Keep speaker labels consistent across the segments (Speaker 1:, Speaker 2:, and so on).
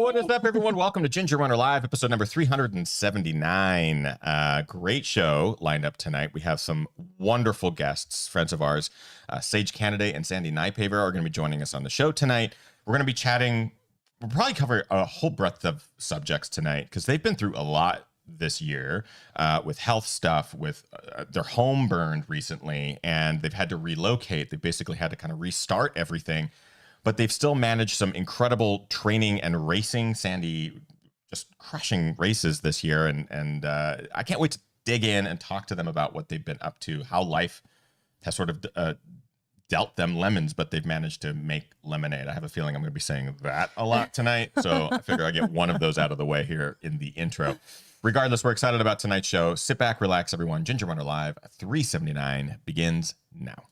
Speaker 1: What is up, everyone? Welcome to Ginger Runner Live, episode number 379. Great show lined up tonight. We have some wonderful guests, friends of ours. Sage CANADAY and Sandy Nypaver are going to be joining us on the show tonight. We're going to be chatting. We'll probably cover a whole breadth of subjects tonight because they've been through a lot this year with health stuff, with their home burned recently, and they've had to relocate. They basically had to kind of restart everything. But they've still managed some incredible training and racing. Sandy just crushing races this year. And I can't wait to dig in and talk to them about what they've been up to, how life has sort of dealt them lemons, but they've managed to make lemonade. I have a feeling I'm going to be saying that a lot tonight. So I figure I get one of those out of the way here in the intro. Regardless, we're excited about tonight's show. Sit back, relax, everyone. Ginger Runner Live 379 begins now.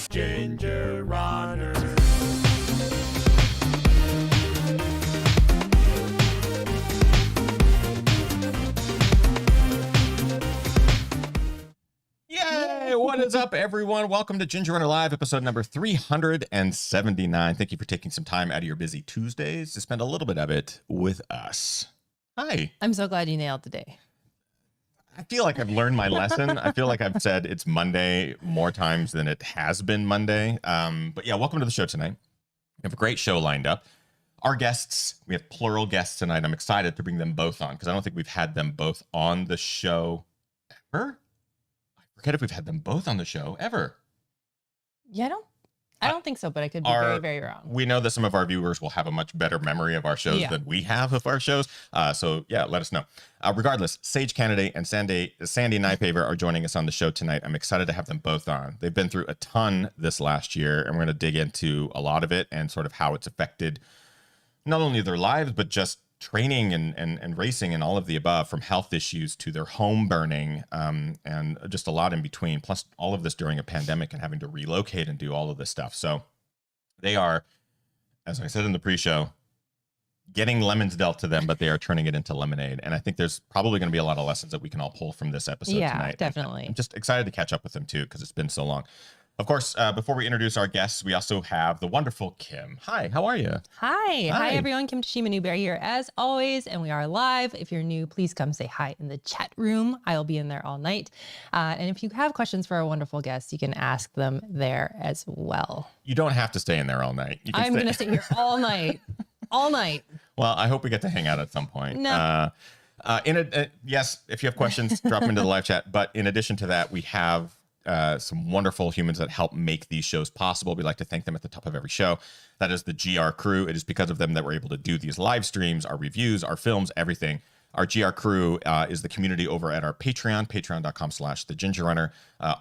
Speaker 2: Ginger Runner.
Speaker 1: Yay! What is up, everyone? Welcome to Ginger Runner Live, episode number 379. Thank you for taking some time out of your busy Tuesdays to spend a little bit of it with us. Hi.
Speaker 3: I'm so glad you nailed today.
Speaker 1: I feel like I've learned my lesson. I feel like I've said it's Monday more times than it has been Monday. But yeah, welcome to the show tonight. We have a great show lined up. Our guests, we have plural guests tonight. I'm excited to bring them both on because I don't think we've had them both on the show ever. I forget if we've had them both on the show ever.
Speaker 3: Yeah, I don't think so, but I could be very, very wrong.
Speaker 1: We know that some of our viewers will have a much better memory of our shows than we have of our shows. So yeah, let us know. Regardless, Sage CANADAY and Sandy Nypaver are joining us on the show tonight. I'm excited to have them both on. They've been through a ton this last year, and we're going to dig into a lot of it and sort of how it's affected not only their lives, but just training and racing and all of the above, from health issues to their home burning, and just a lot in between, plus all of this during a pandemic and having to relocate and do all of this stuff. So they are, as I said in the pre-show, getting lemons dealt to them, but they are turning it into lemonade. And I think there's probably going to be a lot of lessons that we can all pull from this episode tonight.
Speaker 3: Definitely.
Speaker 1: I'm just excited to catch up with them too, because it's been so long. Of course, before we introduce our guests, we also have the wonderful Kim. Hi, how are you?
Speaker 3: Hi everyone. Kim Tashima Newberry here as always, and we are live. If you're new, please come say hi in the chat room. I'll be in there all night. And if you have questions for our wonderful guests, you can ask them there as well.
Speaker 1: You don't have to stay in there all night.
Speaker 3: I'm going to stay here all night. All night.
Speaker 1: Well, I hope we get to hang out at some point.
Speaker 3: No.
Speaker 1: Yes, if you have questions, drop them into the live chat. But in addition to that, we have some wonderful humans that help make these shows possible. We like to thank them at the top of every show. That is the GR crew. It is because of them that we're able to do these live streams, our reviews, our films, everything. Our GR crew is the community over at our Patreon, patreon.com/thegingernunner.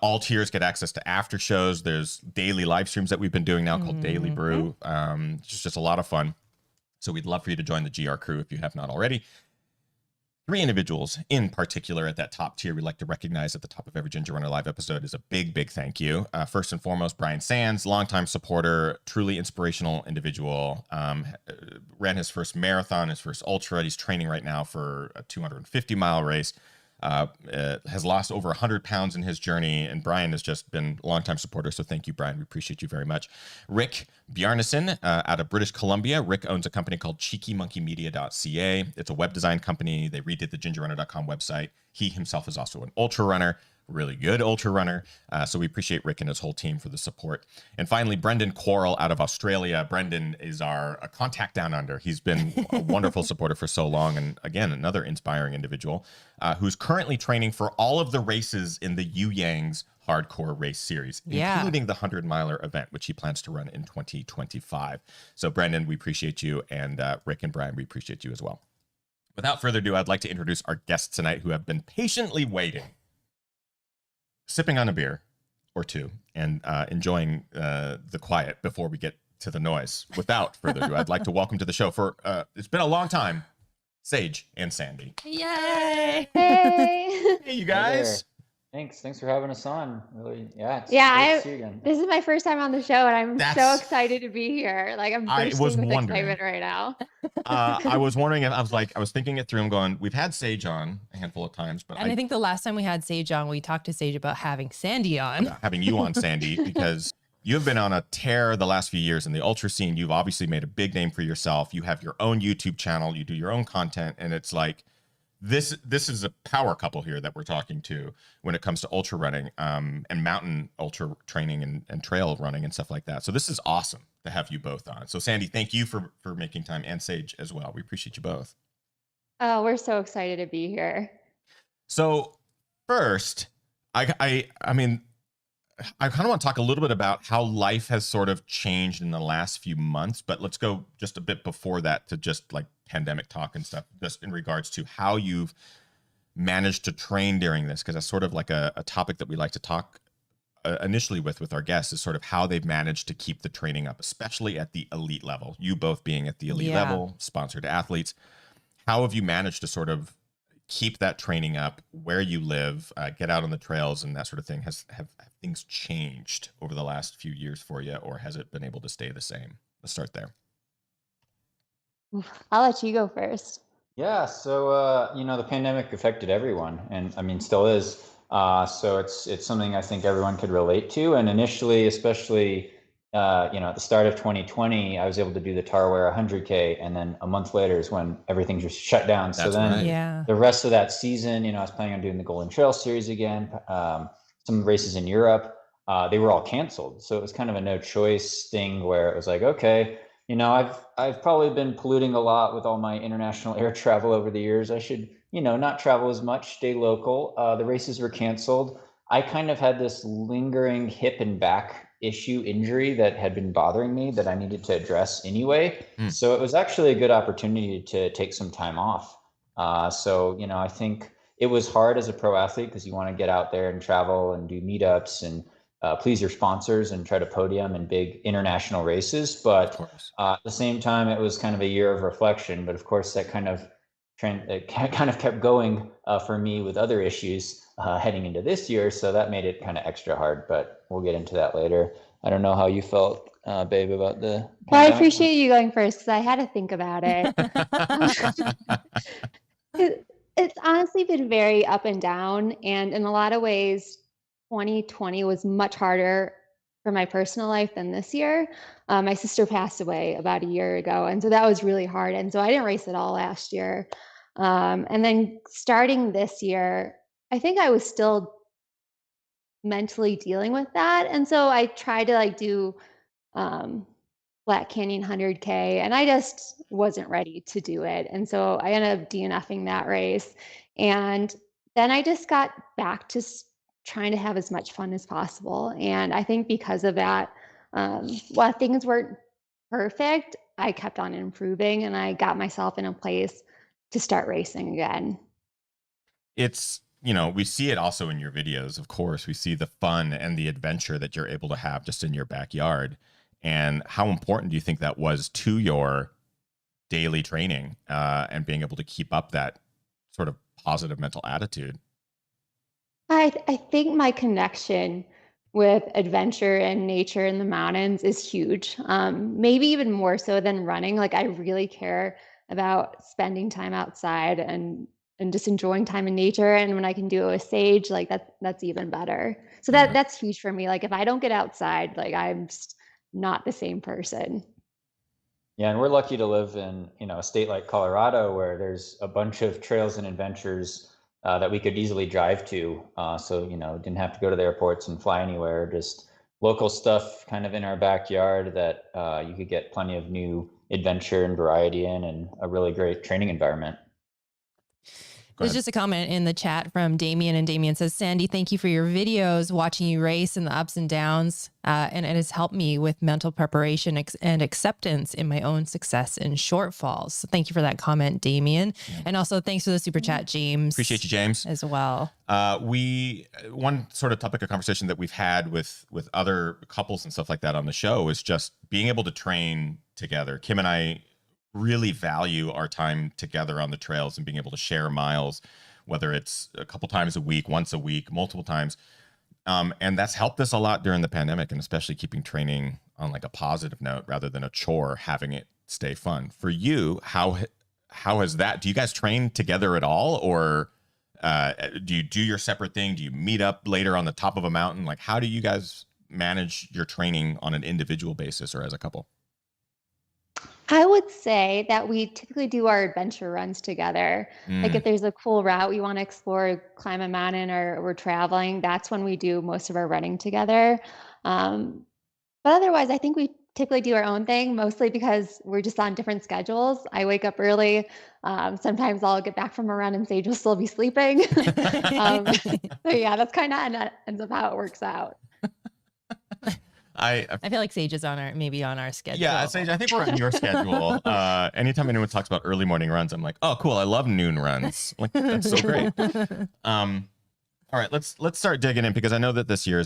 Speaker 1: All tiers get access to after shows. There's daily live streams that we've been doing now called Daily Brew. It's just a lot of fun. So we'd love for you to join the GR crew if you have not already. 3 individuals in particular at that top tier we'd like to recognize at the top of every Ginger Runner Live episode is a big, big thank you. First and foremost, Brian Sands, longtime supporter, truly inspirational individual. Ran his first marathon, his first ultra. He's training right now for a 250-mile race. Has lost over 100 pounds in his journey, and Brian has just been a longtime supporter, so thank you, Brian. We appreciate you very much. Rick Bjarnason out of British Columbia. Rick owns a company called cheekymonkeymedia.ca. It's a web design company. They redid the gingerrunner.com website. He himself is also an ultra runner, really good ultra runner. So we appreciate Rick and his whole team for the support. And finally, Brendan Quarrell out of Australia. Brendan is our contact down under. He's been a wonderful supporter for so long. And again, another inspiring individual who's currently training for all of the races in the Yu Yang's hardcore race series, including the 100-miler event, which he plans to run in 2025. So Brendan, we appreciate you. And Rick and Brian, we appreciate you as well. Without further ado, I'd like to introduce our guests tonight who have been patiently waiting, sipping on a beer or two, and enjoying the quiet before we get to the noise. Without further ado, I'd like to welcome to the show for, it's been a long time, Sage and Sandy.
Speaker 3: Yay!
Speaker 4: Hey!
Speaker 1: Hey, you guys.
Speaker 4: Thanks for having us on. Really, yeah. It's
Speaker 5: Yeah,
Speaker 4: great to see you again.
Speaker 5: this is my first time on the show, and I'm so excited to be here. Like, I'm bursting with excitement right now.
Speaker 1: I was wondering, I was thinking it through. I'm going, we've had Sage on a handful of times, but
Speaker 3: And I think the last time we had Sage on, we talked to Sage about having Sandy on.
Speaker 1: having you on, Sandy, because You've been on a tear the last few years in the ultra scene. You've obviously made a big name for yourself. You have your own YouTube channel. You do your own content. And it's like, this is a power couple here that we're talking to when it comes to ultra running and mountain ultra training and trail running and stuff like that. So this is awesome to have you both on. So Sandy, thank you for making time, and Sage as well. We appreciate you both.
Speaker 5: Oh, we're so excited to be here.
Speaker 1: So first, I mean, I kind of want to talk a little bit about how life has sort of changed in the last few months, but let's go just a bit before that to just like pandemic talk and stuff, just in regards to how you've managed to train during this, because that's sort of like a topic that we like to talk initially with our guests, is sort of how they've managed to keep the training up, especially at the elite level. You both being at the elite level, sponsored athletes. How have you managed to sort of keep that training up where you live, get out on the trails and that sort of thing? Have things changed over the last few years for you, or has it been able to stay the same? Let's start there.
Speaker 5: I'll let you go first.
Speaker 4: Yeah, so the pandemic affected everyone, and I mean still is. So it's something I think everyone could relate to. And initially, especially at the start of 2020, I was able to do the Tarware 100K, and then a month later is when everything just shut down. So then the rest of that season, I was planning on doing the Golden Trail Series again, some races in Europe. They were all canceled. So it was kind of a no choice thing where it was like, okay, I've probably been polluting a lot with all my international air travel over the years. I should, not travel as much, stay local. The races were canceled. I kind of had this lingering hip and back issue injury that had been bothering me that I needed to address anyway. So it was actually a good opportunity to take some time off. So I think it was hard as a pro athlete because you want to get out there and travel and do meetups and please your sponsors and try to podium in big international races. But at the same time, it was kind of a year of reflection. But of course, that kind of kept going for me with other issues heading into this year. So that made it kind of extra hard, but we'll get into that later. I don't know how you felt, babe, about the pandemic.
Speaker 5: Well, I appreciate you going first because I had to think about it. It's honestly been very up and down. And in a lot of ways, 2020 was much harder for my personal life than this year. My sister passed away about a year ago, and so that was really hard. And so I didn't race at all last year. And then starting this year, I think I was still mentally dealing with that. And so I tried to do Black Canyon 100K, and I just wasn't ready to do it. And so I ended up DNFing that race. And then I just got back to trying to have as much fun as possible. And I think because of that, while things weren't perfect, I kept on improving and I got myself in a place to start racing again.
Speaker 1: It's, we see it also in your videos. Of course, we see the fun and the adventure that you're able to have just in your backyard. And how important do you think that was to your daily training and being able to keep up that sort of positive mental attitude?
Speaker 5: I think my connection with adventure and nature in the mountains is huge. Maybe even more so than running. I really care about spending time outside and just enjoying time in nature. And when I can do it with Sage, that's even better. So that's huge for me. If I don't get outside, I'm just not the same person.
Speaker 4: Yeah, and we're lucky to live in a state like Colorado where there's a bunch of trails and adventures that we could easily drive to. So, didn't have to go to the airports and fly anywhere, just local stuff kind of in our backyard that you could get plenty of new adventure and variety in, and a really great training environment.
Speaker 3: There's just a comment in the chat from Damien, and Damien says, Sandy, thank you for your videos, watching you race and the ups and downs. And it has helped me with mental preparation and acceptance in my own success and shortfalls. So thank you for that comment, Damien. Yeah. And also thanks for the super chat, James.
Speaker 1: Appreciate you, James.
Speaker 3: As well.
Speaker 1: One sort of topic of conversation that we've had with other couples and stuff like that on the show is just being able to train together. Kim and I really value our time together on the trails and being able to share miles, whether it's a couple times a week, once a week, multiple times. And that's helped us a lot during the pandemic, and especially keeping training on a positive note rather than a chore, having it stay fun. For you, how has that, do you guys train together at all, or do you do your separate thing? Do you meet up later on the top of a mountain? How do you guys manage your training on an individual basis or as a couple?
Speaker 5: I would say that we typically do our adventure runs together. Like
Speaker 1: Mm,
Speaker 5: if there's a cool route we want to explore, climb a mountain, or we're traveling, that's when we do most of our running together. Um, but otherwise, I think we typically do our own thing, mostly because we're just on different schedules. I wake up early. Sometimes I'll get back from a run and Sage will still be sleeping. So yeah, that's kind of ends up how it works out.
Speaker 1: I
Speaker 3: I feel like Sage is maybe on our schedule.
Speaker 1: Yeah, Sage, I think we're on your schedule. Anytime anyone talks about early morning runs, I'm like, oh, cool. I love noon runs. Like, that's so great. All right, let's start digging in, because I know that this year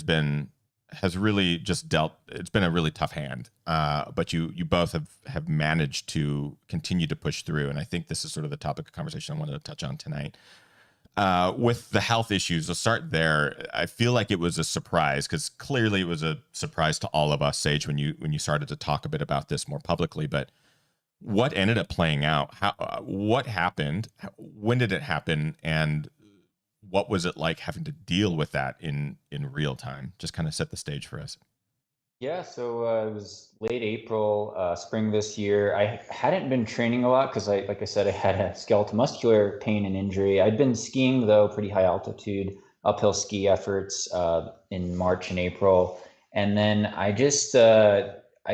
Speaker 1: has really just it's been a really tough hand. But you both have managed to continue to push through. And I think this is sort of the topic of conversation I wanted to touch on tonight. With the health issues, we'll start there. I feel like it was a surprise, because clearly it was a surprise to all of us, Sage, when you started to talk a bit about this more publicly. But what ended up playing out? What happened? When did it happen? And what was it like having to deal with that in real time? Just kind of set the stage for us.
Speaker 4: Yeah, so it was late April, spring this year. I hadn't been training a lot because like I said, I had a skeletal muscular pain and injury. I'd been skiing though, pretty high altitude, uphill ski efforts in March and April. And then I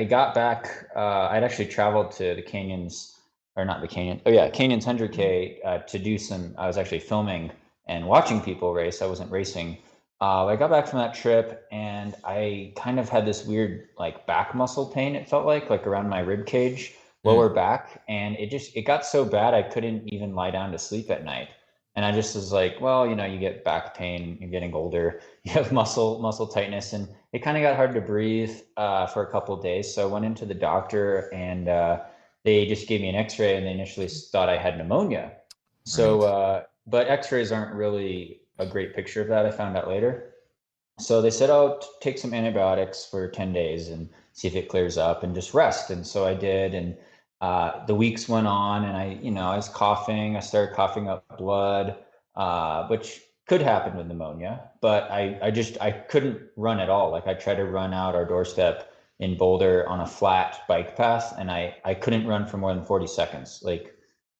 Speaker 4: got back, I'd actually traveled to the Canyons, or not the Canyon, oh yeah, Canyons 100K to do I was actually filming and watching people race. I wasn't racing. I got back from that trip and I kind of had this weird like back muscle pain. It felt like around my rib cage, lower back, and it got so bad I couldn't even lie down to sleep at night. And I just was like, well, you get back pain, you're getting older, you have muscle tightness, and it kind of got hard to breathe for a couple of days. So I went into the doctor and they just gave me an X-ray, and they initially thought I had pneumonia. So, but X-rays aren't really a great picture of that. I found out later. So they said, oh, take some antibiotics for 10 days and see if it clears up and just rest. And so I did. And the weeks went on and I was coughing. I started coughing up blood, which could happen with pneumonia, but I couldn't run at all. Like I tried to run out our doorstep in Boulder on a flat bike path, and I couldn't run for more than 40 seconds. Like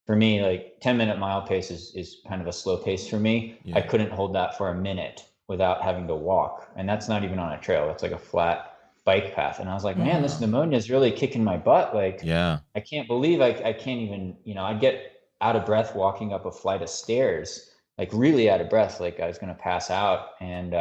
Speaker 4: for me, like 10-minute mile pace is kind of a slow pace for me.
Speaker 1: Yeah.
Speaker 4: I couldn't hold that for a minute without having to walk. And that's not even on a trail. It's like a flat bike path. And I was like, man, this pneumonia is really kicking my butt. Like,
Speaker 1: Yeah.
Speaker 4: I can't believe I can't even, I'd get out of breath walking up a flight of stairs, like really out of breath, like I was going to pass out. And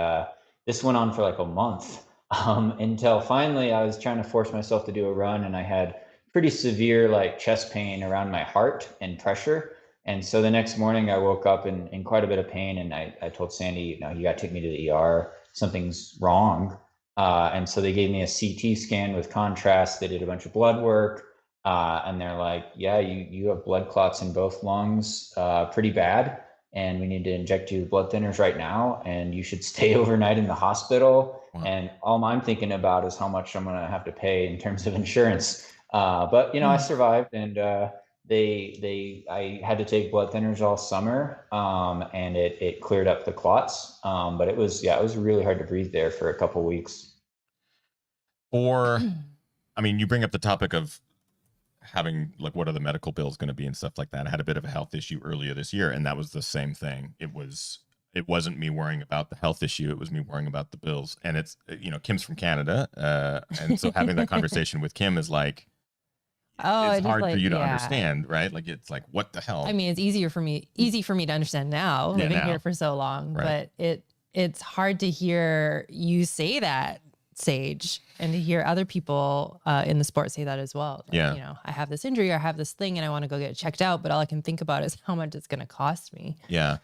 Speaker 4: this went on for like a month until finally I was trying to force myself to do a run, and I had pretty severe like chest pain around my heart and pressure. And so the next morning I woke up in quite a bit of pain, and I told Sandy, you got to take me to the ER. Something's wrong. And so they gave me a CT scan with contrast. They did a bunch of blood work. And they're like, yeah, you have blood clots in both lungs, pretty bad. And we need to inject you with blood thinners right now. And you should stay overnight in the hospital.
Speaker 1: Wow.
Speaker 4: And all I'm thinking about is how much I'm going to have to pay in terms of insurance. But I survived, and I had to take blood thinners all summer, and it cleared up the clots. But it was really hard to breathe there for a couple of weeks.
Speaker 1: You bring up the topic of having like, what are the medical bills going to be and stuff like that. I had a bit of a health issue earlier this year, and that was the same thing. It wasn't me worrying about the health issue. It was me worrying about the bills. And it's, Kim's from Canada. And so having that conversation with Kim is like, it's hard for you to understand, right? Like, it's like, what the hell?
Speaker 3: I mean, it's easy for me to understand now, living here for so long,
Speaker 1: right.
Speaker 3: But it's hard to hear you say that, Sage, and to hear other people in the sport say that as well. Like,
Speaker 1: yeah.
Speaker 3: I have this injury or I have this thing and I want to go get it checked out, but all I can think about is how much it's going to cost me.
Speaker 1: Yeah.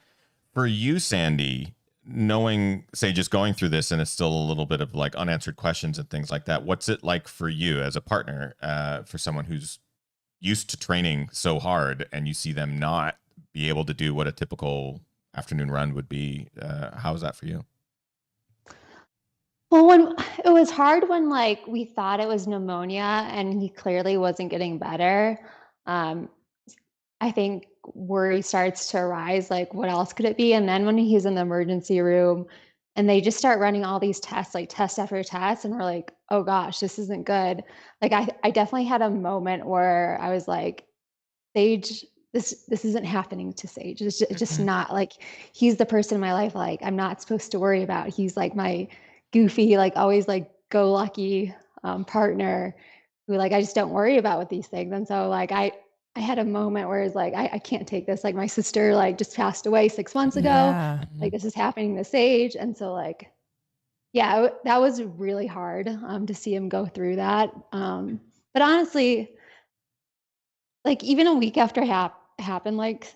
Speaker 1: For you, Sandy, knowing Sage is going through this and it's still a little bit of like unanswered questions and things like that, what's it like for you as a partner, for someone who's used to training so hard and you see them not be able to do what a typical afternoon run would be? How is that for you?
Speaker 5: Well, when it was hard when like we thought it was pneumonia and he clearly wasn't getting better. I think worry starts to arise, like what else could it be? And then when he's in the emergency room, And they just start running all these tests, like test after test. And we're like, oh gosh, this isn't good. Like I definitely had a moment where I was like, Sage, this isn't happening to Sage. It's just not like he's the person in my life like I'm not supposed to worry about. He's like my goofy, like always like go lucky partner who like I just don't worry about with these things. And so like I had a moment where it's like I can't take this. Like my sister like just passed away 6 months ago.
Speaker 3: Yeah.
Speaker 5: Like this is happening to Sage, and so like yeah, that was really hard to see him go through that. But honestly, like even a week after happened, like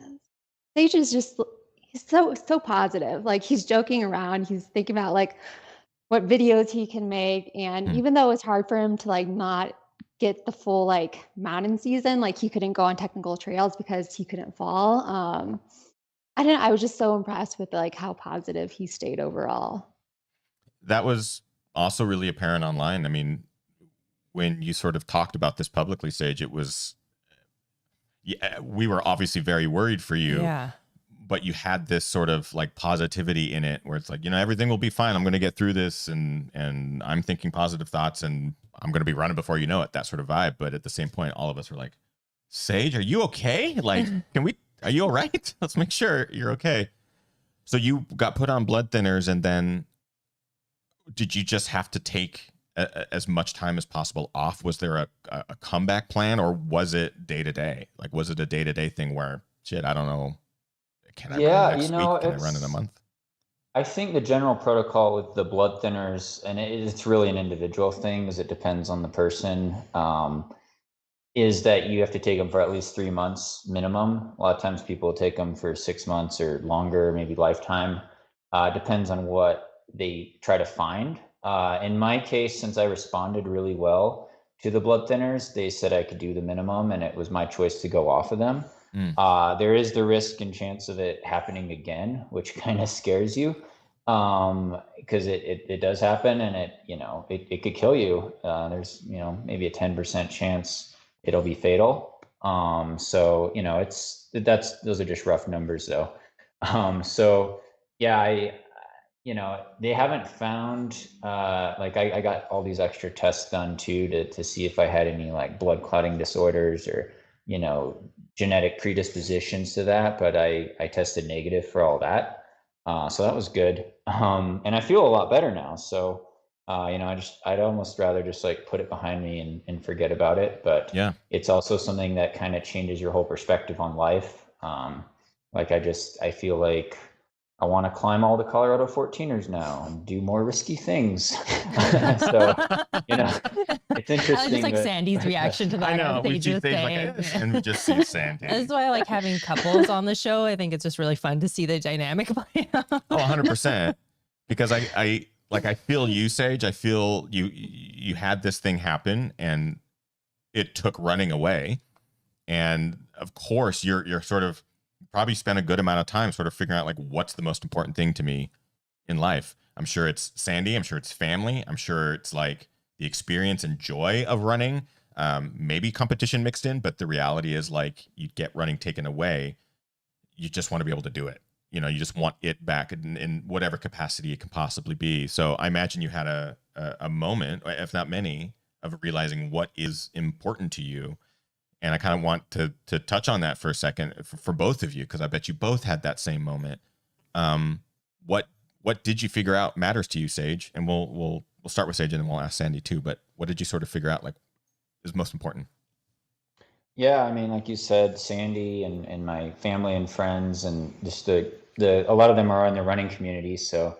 Speaker 5: Sage is just he's so positive. Like he's joking around. He's thinking about like what videos he can make. And even though it's hard for him to like not get the full like mountain season, like he couldn't go on technical trails because he couldn't fall. I was just so impressed with like how positive he stayed overall.
Speaker 1: That was also really apparent online. I mean, when you sort of talked about this publicly, Sage, it was, yeah, we were obviously very worried for you.
Speaker 3: Yeah.
Speaker 1: But you had this sort of like positivity in it where it's like, you know, everything will be fine. I'm going to get through this, and I'm thinking positive thoughts, and I'm going to be running before you know it, that sort of vibe. But at the same point, all of us were like, Sage, are you okay? Like, are you all right? Let's make sure you're okay. So you got put on blood thinners, and then did you just have to take as much time as possible off? Was there a comeback plan, or was it day to day? Like, was it a day to day thing where, shit, I don't know. Can I run next week? Can I run in a month?
Speaker 4: I think the general protocol with the blood thinners, and it's really an individual thing because it depends on the person, is that you have to take them for at least 3 months minimum. A lot of times people take them for 6 months or longer, maybe lifetime. Depends on what they try to find. In my case, since I responded really well to the blood thinners, they said I could do the minimum, and it was my choice to go off of them. There is the risk and chance of it happening again, which kind of scares you, because it does happen, and it could kill you. There's maybe a 10% chance it'll be fatal. So those are just rough numbers though. So yeah, they haven't found like I got all these extra tests done too to see if I had any like blood clotting disorders or genetic predispositions to that, but I tested negative for all that. So that was good. And I feel a lot better now. So, I'd almost rather just like put it behind me and forget about it. But
Speaker 1: yeah,
Speaker 4: it's also something that kind of changes your whole perspective on life. I feel like I want to climb all the Colorado 14ers now and do more risky things. So, it's interesting.
Speaker 3: I just like Sandy's reaction to that.
Speaker 1: I know. We see things like this, and we just see Sandy.
Speaker 3: That's why I like having couples on the show. I think it's just really fun to see the dynamic play out.
Speaker 1: Oh, 100%. Because I feel you, Sage. I feel you had this thing happen, and it took running away. And of course, you're sort of probably spent a good amount of time sort of figuring out like what's the most important thing to me in life. I'm sure it's Sandy. I'm sure it's family. I'm sure it's like the experience and joy of running. Maybe competition mixed in, but the reality is like you get running taken away. You just want to be able to do it. You just want it back in whatever capacity it can possibly be. So I imagine you had a moment, if not many, of realizing what is important to you. And I kind of want to touch on that for a second for both of you, because I bet you both had that same moment. What did you figure out matters to you, Sage? And we'll start with Sage, and then we'll ask Sandy too. But what did you sort of figure out like is most important?
Speaker 4: Yeah, I mean, like you said, Sandy and my family and friends, and just a lot of them are in the running community, so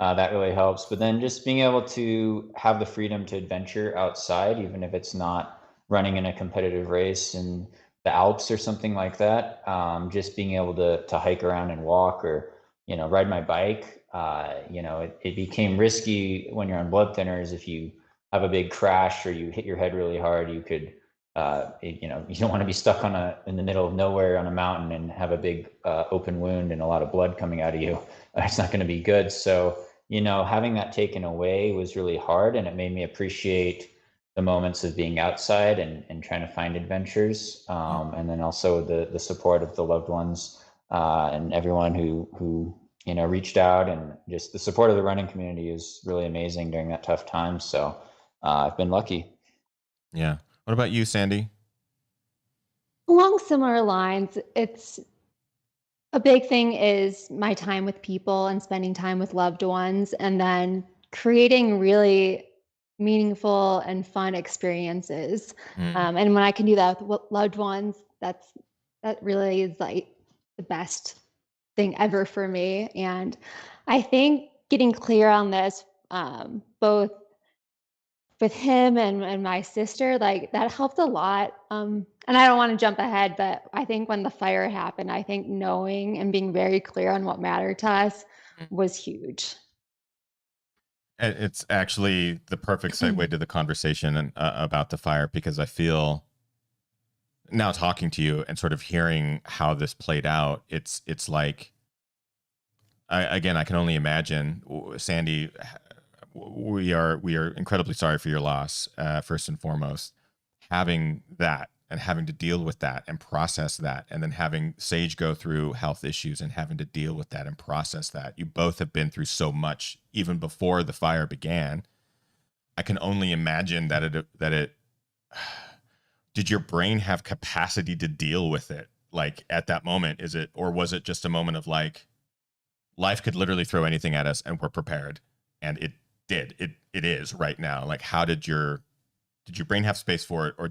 Speaker 4: that really helps. But then just being able to have the freedom to adventure outside, even if it's not running in a competitive race in the Alps or something like that, just being able to hike around and walk, or ride my bike. It became risky when you're on blood thinners. If you have a big crash or you hit your head really hard, you could you don't want to be stuck in the middle of nowhere on a mountain and have a big open wound and a lot of blood coming out of you. It's not going to be good. So having that taken away was really hard, and it made me appreciate the moments of being outside and trying to find adventures, and then also the support of the loved ones and everyone who reached out, and just the support of the running community is really amazing during that tough time. So I've been lucky.
Speaker 1: Yeah. What about you, Sandy?
Speaker 5: Along similar lines, it's a big thing is my time with people and spending time with loved ones, and then creating really meaningful and fun experiences. And when I can do that with loved ones, that really is like the best thing ever for me. And I think getting clear on this, both with him and my sister, like that helped a lot. And I don't want to jump ahead, but I think when the fire happened, I think knowing and being very clear on what mattered to us was huge.
Speaker 1: It's actually the perfect segue to the conversation and about the fire, because I feel now talking to you and sort of hearing how this played out, it's like, I can only imagine, Sandy, we are incredibly sorry for your loss, first and foremost. Having that and having to deal with that and process that, and then having Sage go through health issues and having to deal with that and process that. You both have been through so much even before the fire began. I can only imagine that it did your brain have capacity to deal with it, like at that moment? Or was it just a moment of like, life could literally throw anything at us and we're prepared? And it did. It is right now. Like, how did your brain have space for it, or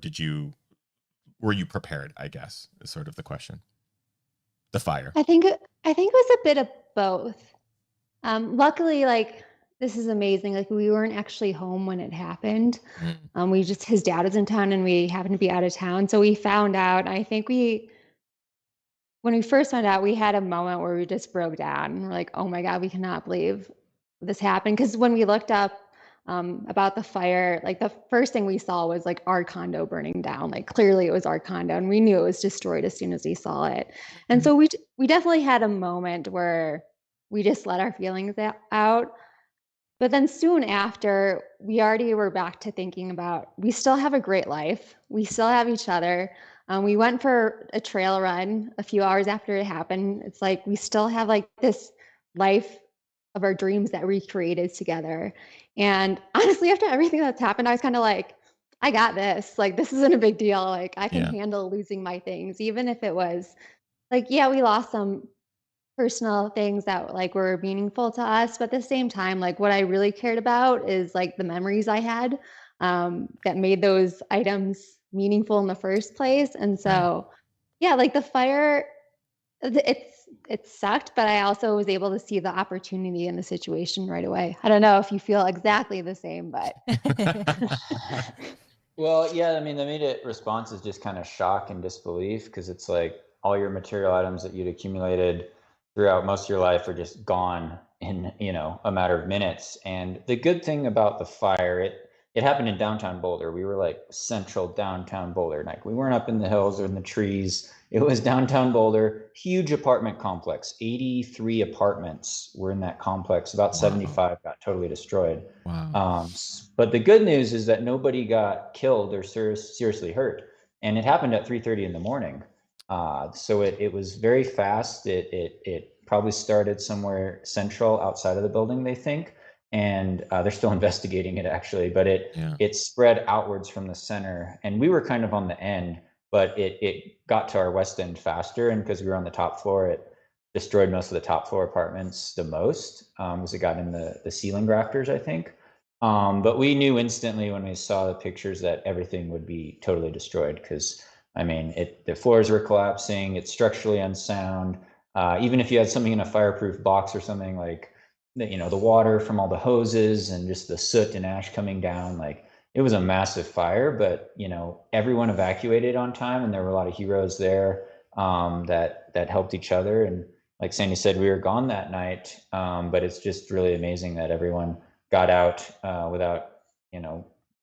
Speaker 1: were you prepared, I guess, is sort of the question. The fire.
Speaker 5: I think it was a bit of both. Luckily, like, this is amazing. Like, we weren't actually home when it happened. His dad was in town and we happened to be out of town. So we found out, I think when we first found out, we had a moment where we just broke down. We're like, oh my God, we cannot believe this happened. Because when we looked up about the fire, like the first thing we saw was like our condo burning down. Like clearly it was our condo, and we knew it was destroyed as soon as we saw it. And so we definitely had a moment where we just let our feelings out. But then soon after, we already were back to thinking about, we still have a great life. We still have each other. We went for a trail run a few hours after it happened. It's like we still have like this life of our dreams that we created together. And honestly, after everything that's happened, I was kind of like, I got this. Like, this isn't a big deal. Like, I can handle losing my things, even if it was like, yeah, we lost some personal things that like were meaningful to us, but at the same time, like what I really cared about is like the memories I had that made those items meaningful in the first place. And so yeah, like the fire, it sucked, but I also was able to see the opportunity in the situation right away. I don't know if you feel exactly the same, but
Speaker 4: Well, yeah, I mean, the immediate response is just kind of shock and disbelief, because it's like all your material items that you'd accumulated throughout most of your life are just gone in, a matter of minutes. And the good thing about the fire, it happened in downtown Boulder. We were like central downtown Boulder. Like, we weren't up in the hills or in the trees. It was downtown Boulder, huge apartment complex. 83 apartments were in that complex. About 75 got totally destroyed.
Speaker 1: Wow.
Speaker 4: But the good news is that nobody got killed or seriously hurt. And it happened at 3:30 in the morning. So it was very fast. It probably started somewhere central outside of the building, they think. And they're still investigating it, actually. But it spread outwards from the center. And we were kind of on the end, but it got to our west end faster. And because we were on the top floor, it destroyed most of the top floor apartments the most, as it got in the ceiling rafters, I think. But we knew instantly when we saw the pictures that everything would be totally destroyed, because I mean, the floors were collapsing. It's structurally unsound. Even if you had something in a fireproof box or something, like the water from all the hoses and just the soot and ash coming down, like it was a massive fire. But everyone evacuated on time, and there were a lot of heroes there that helped each other. And like Sandy said, we were gone that night, but it's just really amazing that everyone got out without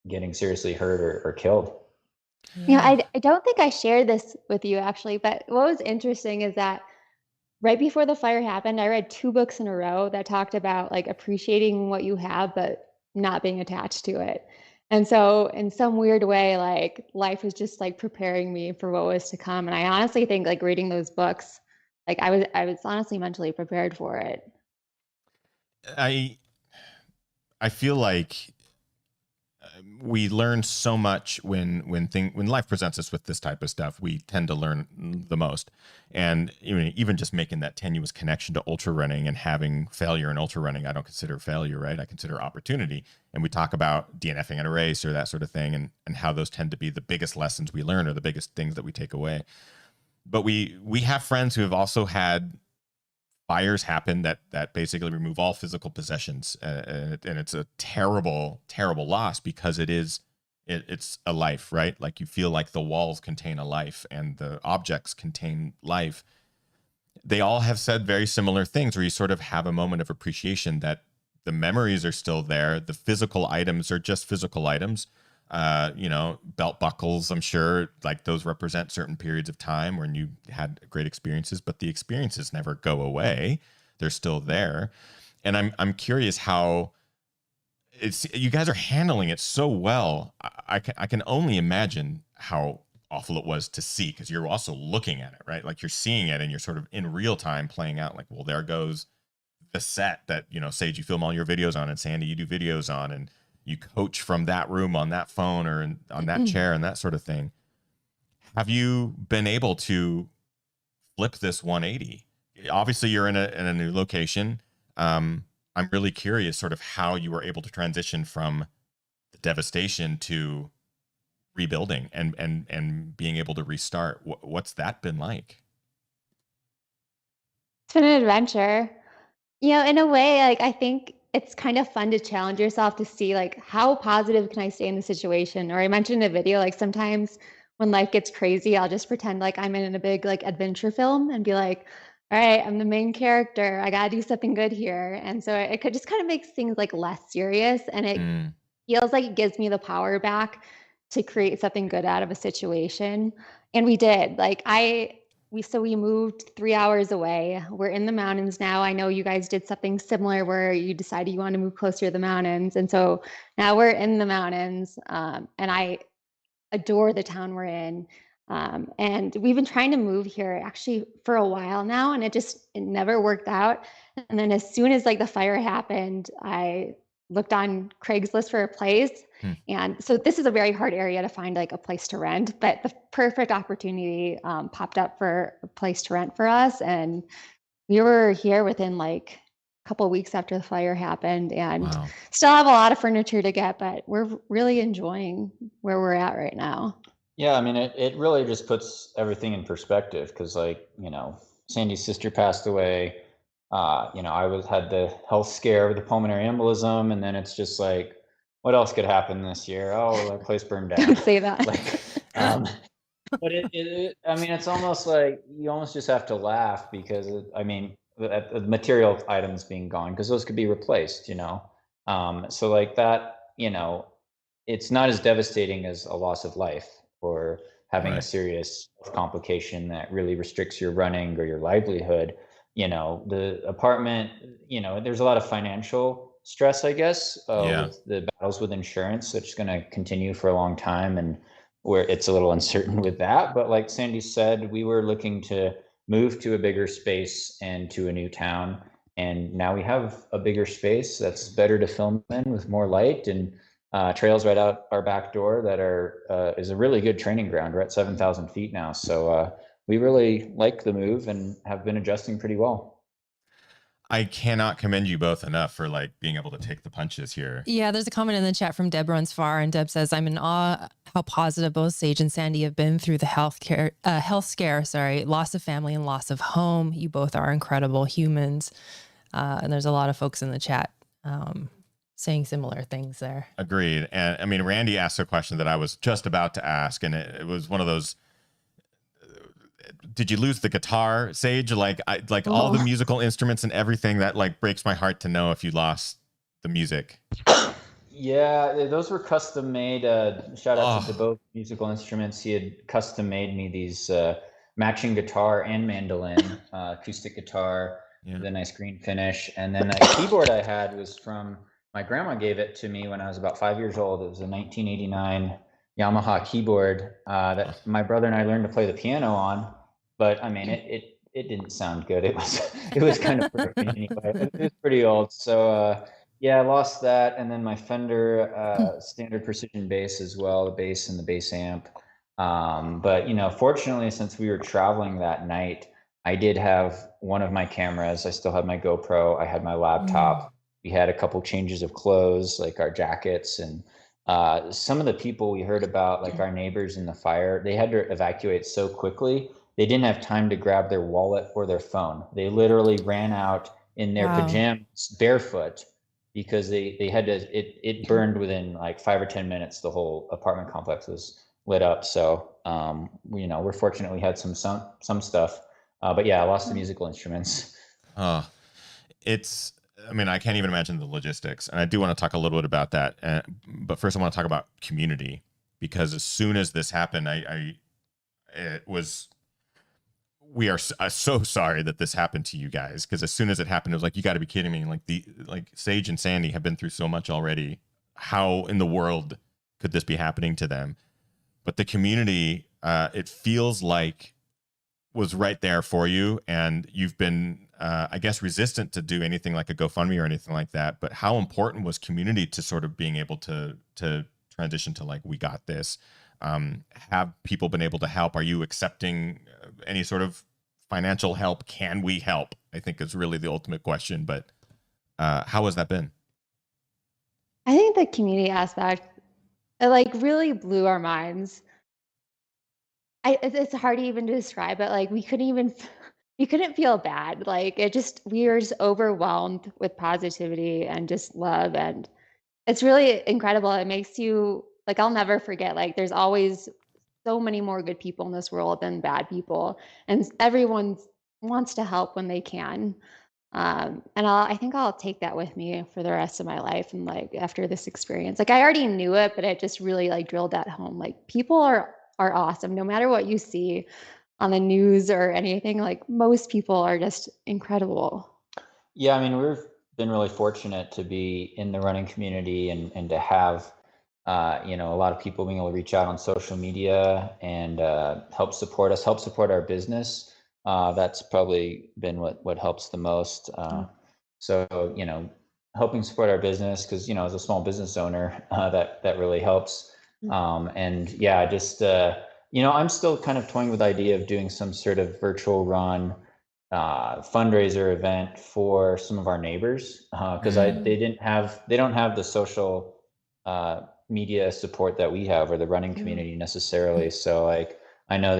Speaker 4: getting seriously hurt or killed.
Speaker 5: I don't think I shared this with you actually, but what was interesting is that right before the fire happened, I read 2 books in a row that talked about like appreciating what you have, but not being attached to it. And so in some weird way, like life was just like preparing me for what was to come. And I honestly think like reading those books, like I was honestly mentally prepared for it.
Speaker 1: I feel like we learn so much when life presents us with this type of stuff. We tend to learn the most, and even just making that tenuous connection to ultra running and having failure in ultra running, I don't consider failure, right? I consider opportunity. And we talk about DNFing at a race or that sort of thing, and how those tend to be the biggest lessons we learn or the biggest things that we take away. But we have friends who have also had fires happen that basically remove all physical possessions, and it's a terrible loss, because it's a life, right? Like, you feel like the walls contain a life and the objects contain life. They all have said very similar things, where you sort of have a moment of appreciation that the memories are still there. The physical items are just physical items. Belt buckles, I'm sure, like, those represent certain periods of time when you had great experiences, but the experiences never go away. They're still there. And I'm curious how you guys are handling it so well. I can only imagine how awful it was to see, because you're also looking at it, right? Like, you're seeing it and you're sort of in real time playing out, like, well, there goes the set that, Sage, you film all your videos on, and Sandy, you do videos on, and you coach from that room on that phone or on that chair and that sort of thing. Have you been able to flip this 180? Obviously, you're in a new location. I'm really curious sort of how you were able to transition from the devastation to rebuilding and being able to restart. What's that been like?
Speaker 5: It's been an adventure. In a way, like, I think it's kind of fun to challenge yourself to see, like, how positive can I stay in the situation? Or I mentioned in a video, like, sometimes when life gets crazy, I'll just pretend like I'm in a big, like, adventure film and be like, all right, I'm the main character. I got to do something good here. And so it could just kind of makes things like less serious. And it feels like it gives me the power back to create something good out of a situation. And we did. Like, we moved 3 hours away. We're in the mountains now. I know you guys did something similar where you decided you want to move closer to the mountains. And so now we're in the mountains, and I adore the town we're in. And we've been trying to move here actually for a while now, and it never worked out. And then as soon as, like, the fire happened, I looked on Craigslist for a place. And so this is a very hard area to find, like, a place to rent, but the perfect opportunity popped up for a place to rent for us. And we were here within, like, a couple of weeks after the fire happened, and
Speaker 1: Wow.
Speaker 5: still have a lot of furniture to get, but we're really enjoying where we're at right now.
Speaker 4: Yeah, I mean, it really just puts everything in perspective, because, like, Sandy's sister passed away. I had the health scare with the pulmonary embolism, and then it's just like, what else could happen this year? Oh, the place burned down.
Speaker 5: Don't say that.
Speaker 4: Like, but I mean, it's almost like you almost just have to laugh, because the material items being gone, because those could be replaced, so like that, it's not as devastating as a loss of life, or having a
Speaker 1: Right.
Speaker 4: serious complication that really restricts your running or your livelihood. The apartment, there's a lot of financial stress, I guess,
Speaker 1: Yeah.
Speaker 4: with the battles with insurance, which is going to continue for a long time, and where it's a little uncertain with that. But like Sandy said, we were looking to move to a bigger space and to a new town. And now we have a bigger space that's better to film in, with more light, and trails right out our back door that is a really good training ground. We're at 7,000 feet now. So we really like the move and have been adjusting pretty well.
Speaker 1: I cannot commend you both enough for, like, being able to take the punches here.
Speaker 3: Yeah, there's a comment in the chat from Deb Runs Far, and Deb says, "I'm in awe how positive both Sage and Sandy have been through the health scare, loss of family and loss of home. You both are incredible humans." And there's a lot of folks in the chat saying similar things there.
Speaker 1: Agreed. And I mean, Randy asked a question that I was just about to ask, and it was one of those. Did you lose the guitar, Sage? Like all the musical instruments and everything, that, like, breaks my heart to know if you lost the music.
Speaker 4: Yeah, those were custom made. Shout out to both musical instruments. He had custom made me these matching guitar and mandolin, acoustic guitar with a nice green finish. And then a keyboard I had was from, my grandma gave it to me when I was about 5 years old. It was a 1989 Yamaha keyboard that my brother and I learned to play the piano on. But I mean, it didn't sound good. It was kind of broken anyway. It was pretty old. So yeah, I lost that, and then my Fender standard precision bass as well, the bass and the bass amp. But fortunately, since we were traveling that night, I did have one of my cameras. I still had my GoPro. I had my laptop. We had a couple changes of clothes, like our jackets, and some of the people we heard about, like our neighbors in the fire, they had to evacuate so quickly. They didn't have time to grab their wallet or their phone. They literally ran out in their pajamas, barefoot, because they had to. It burned within like 5 or 10 minutes. The whole apartment complex was lit up. So we're fortunate we had some stuff. But yeah, I lost the musical instruments.
Speaker 1: I mean, I can't even imagine the logistics, and I do want to talk a little bit about that. But first, I want to talk about community, because as soon as this happened, we are so sorry that this happened to you guys. Because as soon as it happened, it was like, you got to be kidding me! Like Sage and Sandy have been through so much already. How in the world could this be happening to them? But the community, it feels like, was right there for you, and you've been, I guess, resistant to do anything like a GoFundMe or anything like that. But how important was community to sort of being able to transition to like, we got this? Have people been able to help? Are you accepting any sort of financial help? Can we help? I think is really the ultimate question. But how has that been?
Speaker 5: I think the community aspect, it like really blew our minds. It's hard to even describe it. Like we couldn't feel bad. Like we were just overwhelmed with positivity and just love. And it's really incredible. It makes you like, I'll never forget, like there's always so many more good people in this world than bad people. And everyone wants to help when they can. And I think I'll take that with me for the rest of my life. And like after this experience, like I already knew it, but it just really like drilled that home. Like people are awesome, no matter what you see on the news or anything. Like most people are just incredible.
Speaker 4: Yeah, I mean, we've been really fortunate to be in the running community and to have a lot of people being able to reach out on social media and help support us, help support our business. That's probably been what helps the most. So helping support our business, because as a small business owner, that really helps. And yeah, just I'm still kind of toying with the idea of doing some sort of virtual run fundraiser event for some of our neighbors, because they don't have the social media support that we have, or the running community necessarily. So like I know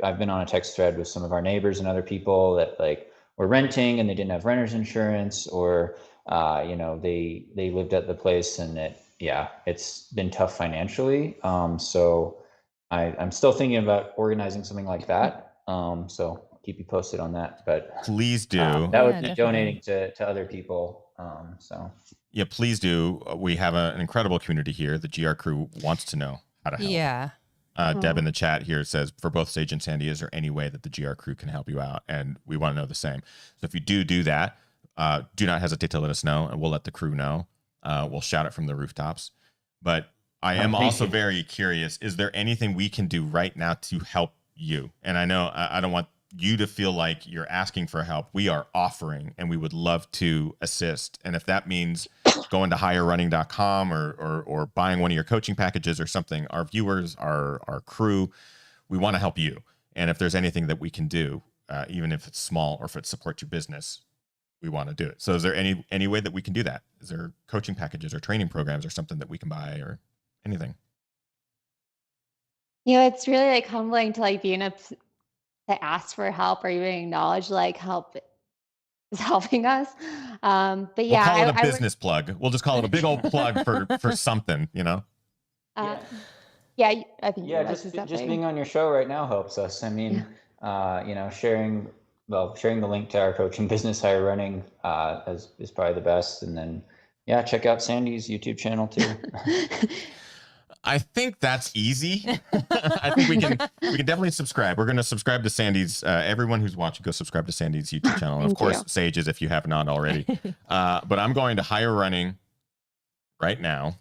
Speaker 4: I've been on a text thread with some of our neighbors and other people that like were renting and they didn't have renter's insurance, or they lived at the place and it's been tough financially. So I'm still thinking about organizing something like that. So keep you posted on that. But
Speaker 1: please do.
Speaker 4: That would be donating to other people. So
Speaker 1: yeah, please do. We have an incredible community here. The GR crew wants to know how to help.
Speaker 3: Yeah.
Speaker 1: Deb in the chat here says, for both Sage and Sandy, is there any way that the GR crew can help you out? And we want to know the same. So if you do that, do not hesitate to let us know, and we'll let the crew know. We'll shout it from the rooftops. But I am also very curious, is there anything we can do right now to help you? And I know I don't want you to feel like you're asking for help. We are offering, and we would love to assist. And if that means going to higherrunning.com or buying one of your coaching packages or something, our viewers, our crew, we want to help you. And if there's anything that we can do, even if it's small or if it supports your business, we want to do it. So is there any way that we can do that? Is there coaching packages or training programs or something that we can buy or anything?
Speaker 5: It's really like humbling to like be in to ask for help or even acknowledge like help is helping us. But yeah,
Speaker 1: we'll call it a business plug. We'll just call it a big old plug for something,
Speaker 5: Yeah, I think
Speaker 4: just being on your show right now helps us. I mean, sharing the link to our coaching business, Higher Running, is probably the best. And then check out Sandy's YouTube channel too.
Speaker 1: I think that's easy. I think we can definitely subscribe. We're going to subscribe to Sandy's. Everyone who's watching, go subscribe to Sandy's YouTube channel. And of course, Sage's if you have not already. But I'm going to Higher Running right now.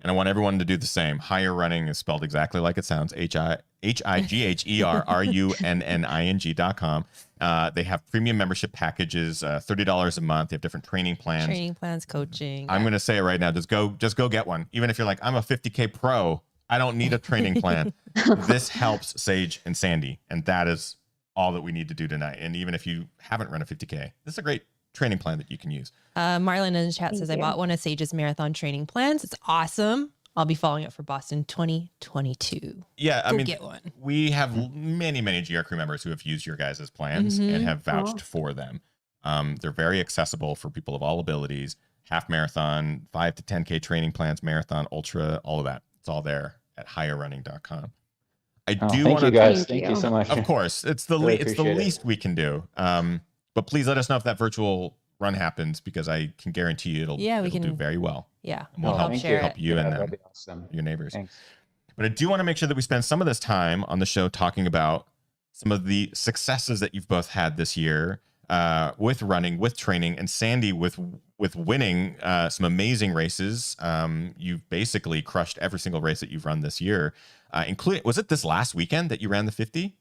Speaker 1: And I want everyone to do the same. Higher Running is spelled exactly like it sounds. HIGHERRUNNING.com. They have premium membership packages, $30 a month. They have different training plans.
Speaker 3: Training plans, coaching.
Speaker 1: I'm going to say it right now. Just go get one. Even if you're like, I'm a 50K pro, I don't need a training plan. This helps Sage and Sandy. And that is all that we need to do tonight. And even if you haven't run a 50K, this is a great training plan that you can use.
Speaker 3: Marlon in the chat says, I bought one of Sage's marathon training plans. It's awesome. I'll be following it for Boston 2022.
Speaker 1: Yeah, I mean,
Speaker 3: get one.
Speaker 1: We have many GR crew members who have used your guys' plans and have vouched for them. They're very accessible for people of all abilities. Half marathon, 5 to 10K training plans, marathon, ultra, all of that. It's all there at higherrunning.com. I do want to
Speaker 4: thank you guys. Thank you so much.
Speaker 1: Of course, it's the
Speaker 4: Really
Speaker 1: it's the least we can do. But please let us know if that virtual run happens, because I can guarantee you it'll do very well.
Speaker 3: Yeah,
Speaker 1: and we'll help you and them,
Speaker 4: awesome.
Speaker 1: your neighbors.
Speaker 4: Thanks.
Speaker 1: But I do want to make sure that we spend some of this time on the show talking about some of the successes that you've both had this year with running, with training, and Sandy with winning some amazing races. You've basically crushed every single race that you've run this year, including, was it this last weekend that you ran the 50?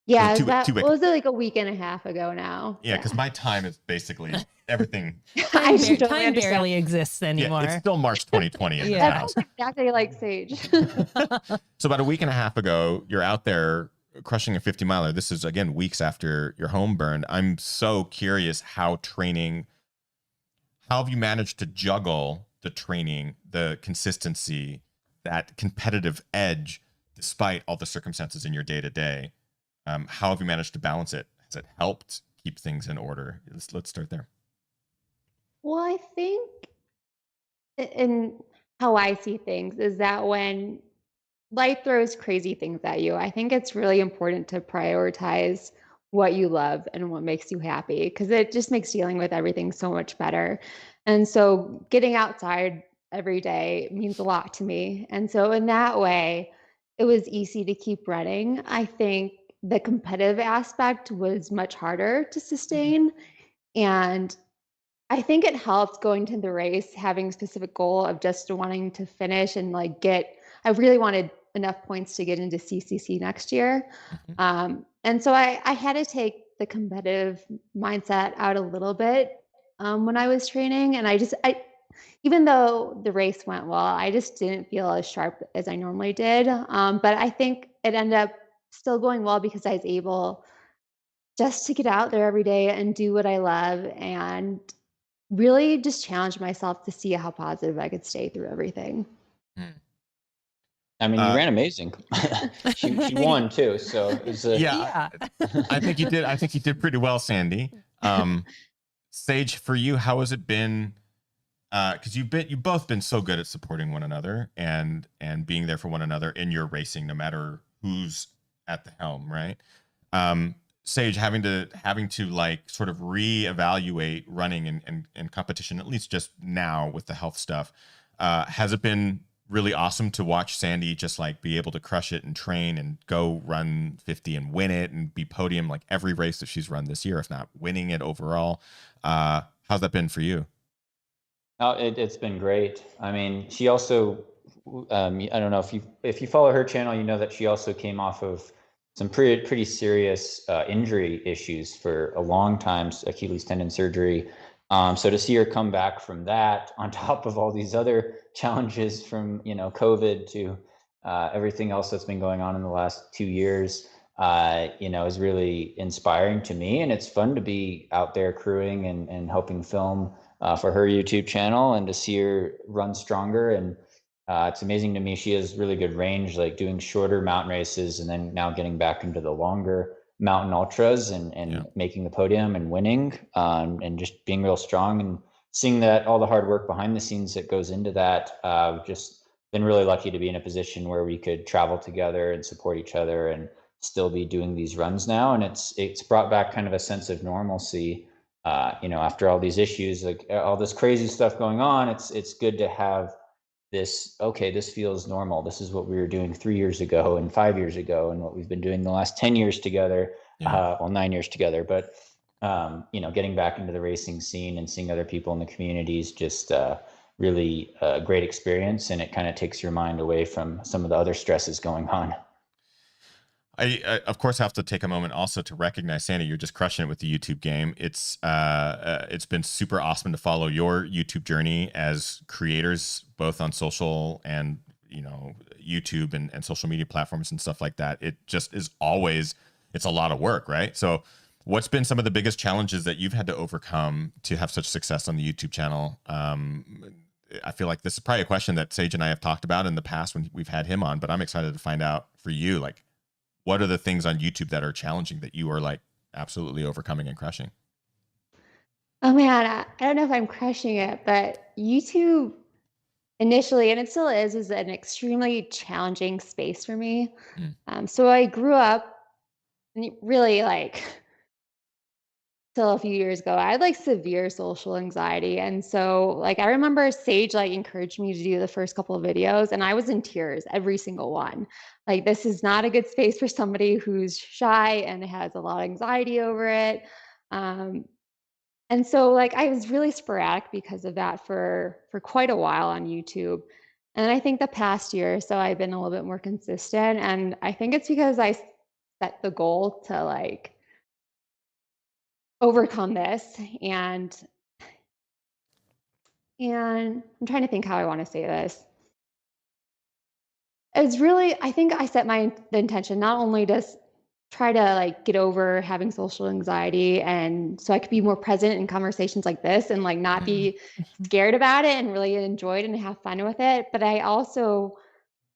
Speaker 5: Yeah, was it like a week and a half ago now?
Speaker 1: Yeah, because my time is basically everything.
Speaker 3: Time barely exists anymore.
Speaker 1: Yeah, it's still March 2020 in
Speaker 5: That sounds exactly like Sage.
Speaker 1: So about a week and a half ago, you're out there crushing a 50 miler. This is, again, weeks after your home burned. I'm so curious how have you managed to juggle the training, the consistency, that competitive edge, despite all the circumstances in your day-to-day? How have you managed to balance it? Has it helped keep things in order? Let's start there.
Speaker 5: Well, I think in how I see things is that when life throws crazy things at you, I think it's really important to prioritize what you love and what makes you happy, because it just makes dealing with everything so much better. And so getting outside every day means a lot to me. And so in that way, it was easy to keep running. I think the competitive aspect was much harder to sustain. And I think it helped going to the race, having a specific goal of just wanting to finish and I really wanted enough points to get into CCC next year. And so I had to take the competitive mindset out a little bit when I was training. And even though the race went well, I just didn't feel as sharp as I normally did. But I think it ended up still going well because I was able just to get out there every day and do what I love and really just challenge myself to see how positive I could stay through everything.
Speaker 4: I mean, you ran amazing. she won too, so it was
Speaker 1: I think you did. I think you did pretty well, Sandy. Sage, for you, how has it been? Because you've both been so good at supporting one another and being there for one another in your racing, no matter who's at the helm, right? Sage, having to like sort of reevaluate running and competition, at least just now with the health stuff. Has it been really awesome to watch Sandy just like be able to crush it and train and go run 50 and win it and be podium like every race that she's run this year, if not winning it overall? How's that been for you?
Speaker 4: Oh, it's been great. I mean, she also, I don't know if you follow her channel, you know that she also came off of some pretty serious injury issues for a long time, Achilles tendon surgery. So to see her come back from that, on top of all these other challenges from COVID to everything else that's been going on in the last 2 years, is really inspiring to me. And it's fun to be out there crewing and helping film for her YouTube channel and to see her run stronger. And it's amazing to me. She has really good range, like doing shorter mountain races and then now getting back into the longer mountain ultras and making the podium and winning and just being real strong and seeing that all the hard work behind the scenes that goes into that. Just been really lucky to be in a position where we could travel together and support each other and still be doing these runs now. And it's brought back kind of a sense of normalcy. After all these issues, like all this crazy stuff going on, it's good to have this feels normal. This is what we were doing 3 years ago and 5 years ago and what we've been doing the last 10 years together, 9 years together. But, getting back into the racing scene and seeing other people in the community is just really a great experience. And it kind of takes your mind away from some of the other stresses going on.
Speaker 1: I of course have to take a moment also to recognize, Sandy, you're just crushing it with the YouTube game. It's been super awesome to follow your YouTube journey as creators, both on social and, you know, YouTube and social media platforms and stuff like that. It just is always, it's a lot of work, right? So what's been some of the biggest challenges that you've had to overcome to have such success on the YouTube channel? I feel like this is probably a question that Sage and I have talked about in the past when we've had him on, but I'm excited to find out for you, like, what are the things on YouTube that are challenging that you are like absolutely overcoming and crushing?
Speaker 5: Oh man, I don't know if I'm crushing it, but YouTube initially, and it still is an extremely challenging space for me. So I grew up really like till a few years ago, I had like severe social anxiety. And so like I remember Sage like encouraged me to do the first couple of videos and I was in tears every single one. Like this is not a good space for somebody who's shy and has a lot of anxiety over it. Um, and so like I was really sporadic because of that for quite a while on YouTube. And I think the past year or so I've been a little bit more consistent. And I think it's because I set the goal to like overcome this and I'm trying to think how I want to say this. It's really, I think I set the intention not only to try to like get over having social anxiety and so I could be more present in conversations like this and like not be scared about it and really enjoy it and have fun with it, but I also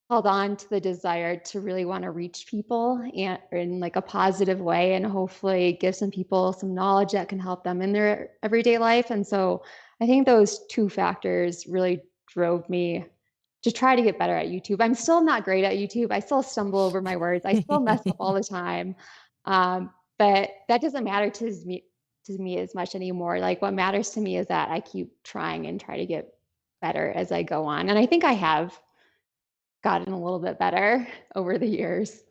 Speaker 5: held on to the desire to really want to reach people and in like a positive way and hopefully give some people some knowledge that can help them in their everyday life. And so I think those two factors really drove me to try to get better at YouTube. I'm still not great at YouTube. I still stumble over my words. I still mess up all the time. But that doesn't matter to me as much anymore. Like what matters to me is that I keep trying and try to get better as I go on. And I think I have gotten a little bit better over the years.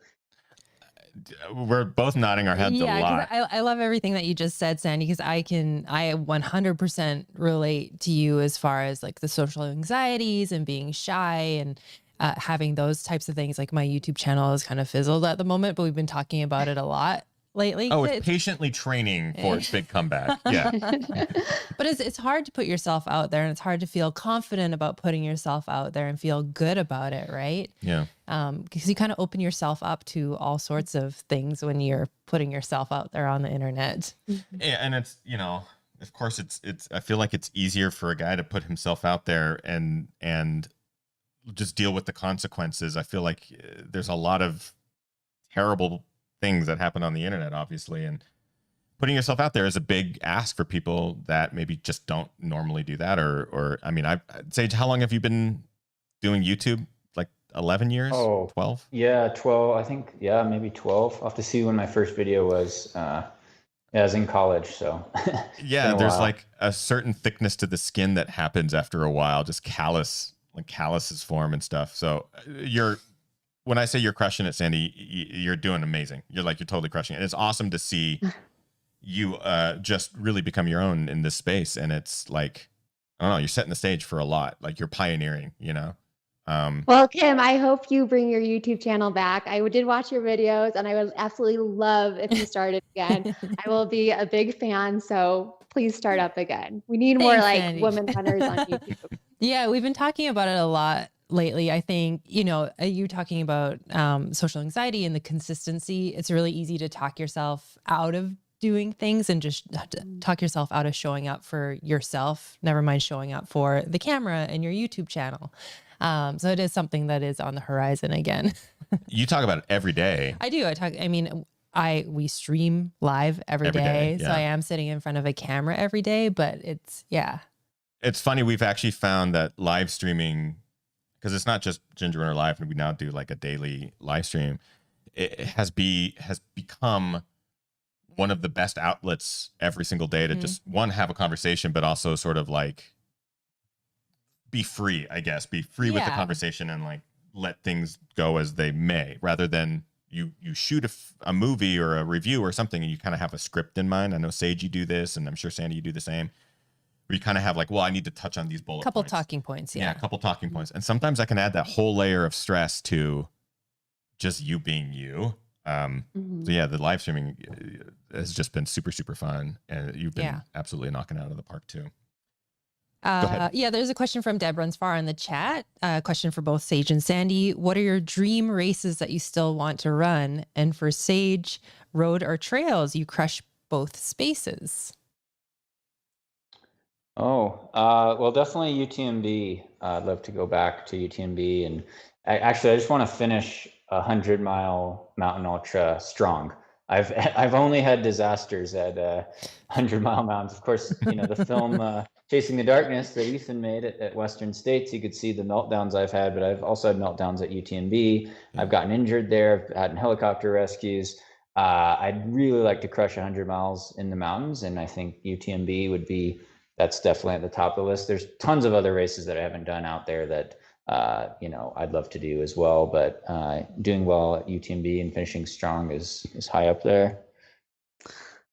Speaker 1: We're both nodding our heads a lot.
Speaker 3: I love everything that you just said, Sandy, because I 100% relate to you as far as like the social anxieties and being shy and having those types of things. Like my YouTube channel is kind of fizzled at the moment, but we've been talking about it a lot lately.
Speaker 1: Oh, it's patiently training for its big comeback. Yeah.
Speaker 3: But it's hard to put yourself out there and it's hard to feel confident about putting yourself out there and feel good about it, right?
Speaker 1: Yeah.
Speaker 3: Because you kind of open yourself up to all sorts of things when you're putting yourself out there on the internet.
Speaker 1: Yeah, and it's, you know, of course it's I feel like it's easier for a guy to put himself out there and just deal with the consequences. I feel like there's a lot of terrible things that happen on the internet, obviously, and putting yourself out there is a big ask for people that maybe just don't normally do that. Or I mean, I'd say, how long have you been doing YouTube? Like 11 years?
Speaker 4: Oh,
Speaker 1: 12?
Speaker 4: Yeah, 12. I think, yeah, maybe 12. I'll have to see when my first video was. Yeah, I was in college, so.
Speaker 1: Yeah, there's like a certain thickness to the skin that happens after a while, just calluses form and stuff. So when I say you're crushing it, Sandy, you're doing amazing. You're totally crushing it. It's awesome to see you just really become your own in this space. And it's like, I don't know, you're setting the stage for a lot. Like you're pioneering, you know?
Speaker 5: Well, Kim, I hope you bring your YouTube channel back. I did watch your videos and I would absolutely love if you started again. I will be a big fan. So please start up again. We need more like
Speaker 3: Sandy.
Speaker 5: women runners on YouTube.
Speaker 3: Yeah, we've been talking about it a lot lately. I think, you know, you talking about social anxiety and the consistency. It's really easy to talk yourself out of doing things and just talk yourself out of showing up for yourself, never mind showing up for the camera and your YouTube channel. So it is something that is on the horizon again.
Speaker 1: You talk about it every day.
Speaker 3: I do. We stream live every day.
Speaker 1: Yeah.
Speaker 3: So I am sitting in front of a camera every day, but
Speaker 1: It's funny. We've actually found that live streaming, because it's not just Ginger Runner Live, and we now do like a daily live stream. It has become one of the best outlets every single day to just have a conversation, but also sort of like be free, I guess, be free with the conversation and like let things go as they may, rather than you shoot a movie or a review or something and you kind of have a script in mind. I know Sage, you do this, and I'm sure Sandy, you do the same. Where you kind of have like, well, I need to touch on these bullet
Speaker 3: couple
Speaker 1: points.
Speaker 3: talking points.
Speaker 1: Yeah, a couple talking points. And sometimes I can add that whole layer of stress to just you being you. So yeah, the live streaming has just been super, super fun, and you've been absolutely knocking it out of the park too. Go ahead.
Speaker 3: Yeah, there's a question from Deb Runsfar in the chat. Question for both Sage and Sandy. What are your dream races that you still want to run? And for Sage, road or trails, you crush both spaces.
Speaker 4: Oh, well, definitely UTMB. I'd love to go back to UTMB, and I just want to finish a 100-mile mountain ultra strong. I've only had disasters at 100-mile mountains. Of course, the film Chasing the Darkness that Ethan made at Western States. You could see the meltdowns I've had, but I've also had meltdowns at UTMB. I've gotten injured there. I've had helicopter rescues. I'd really like to crush 100 miles in the mountains, and I think UTMB would be. That's definitely at the top of the list. There's tons of other races that I haven't done out there that, I'd love to do as well, but doing well at UTMB and finishing strong is high up there.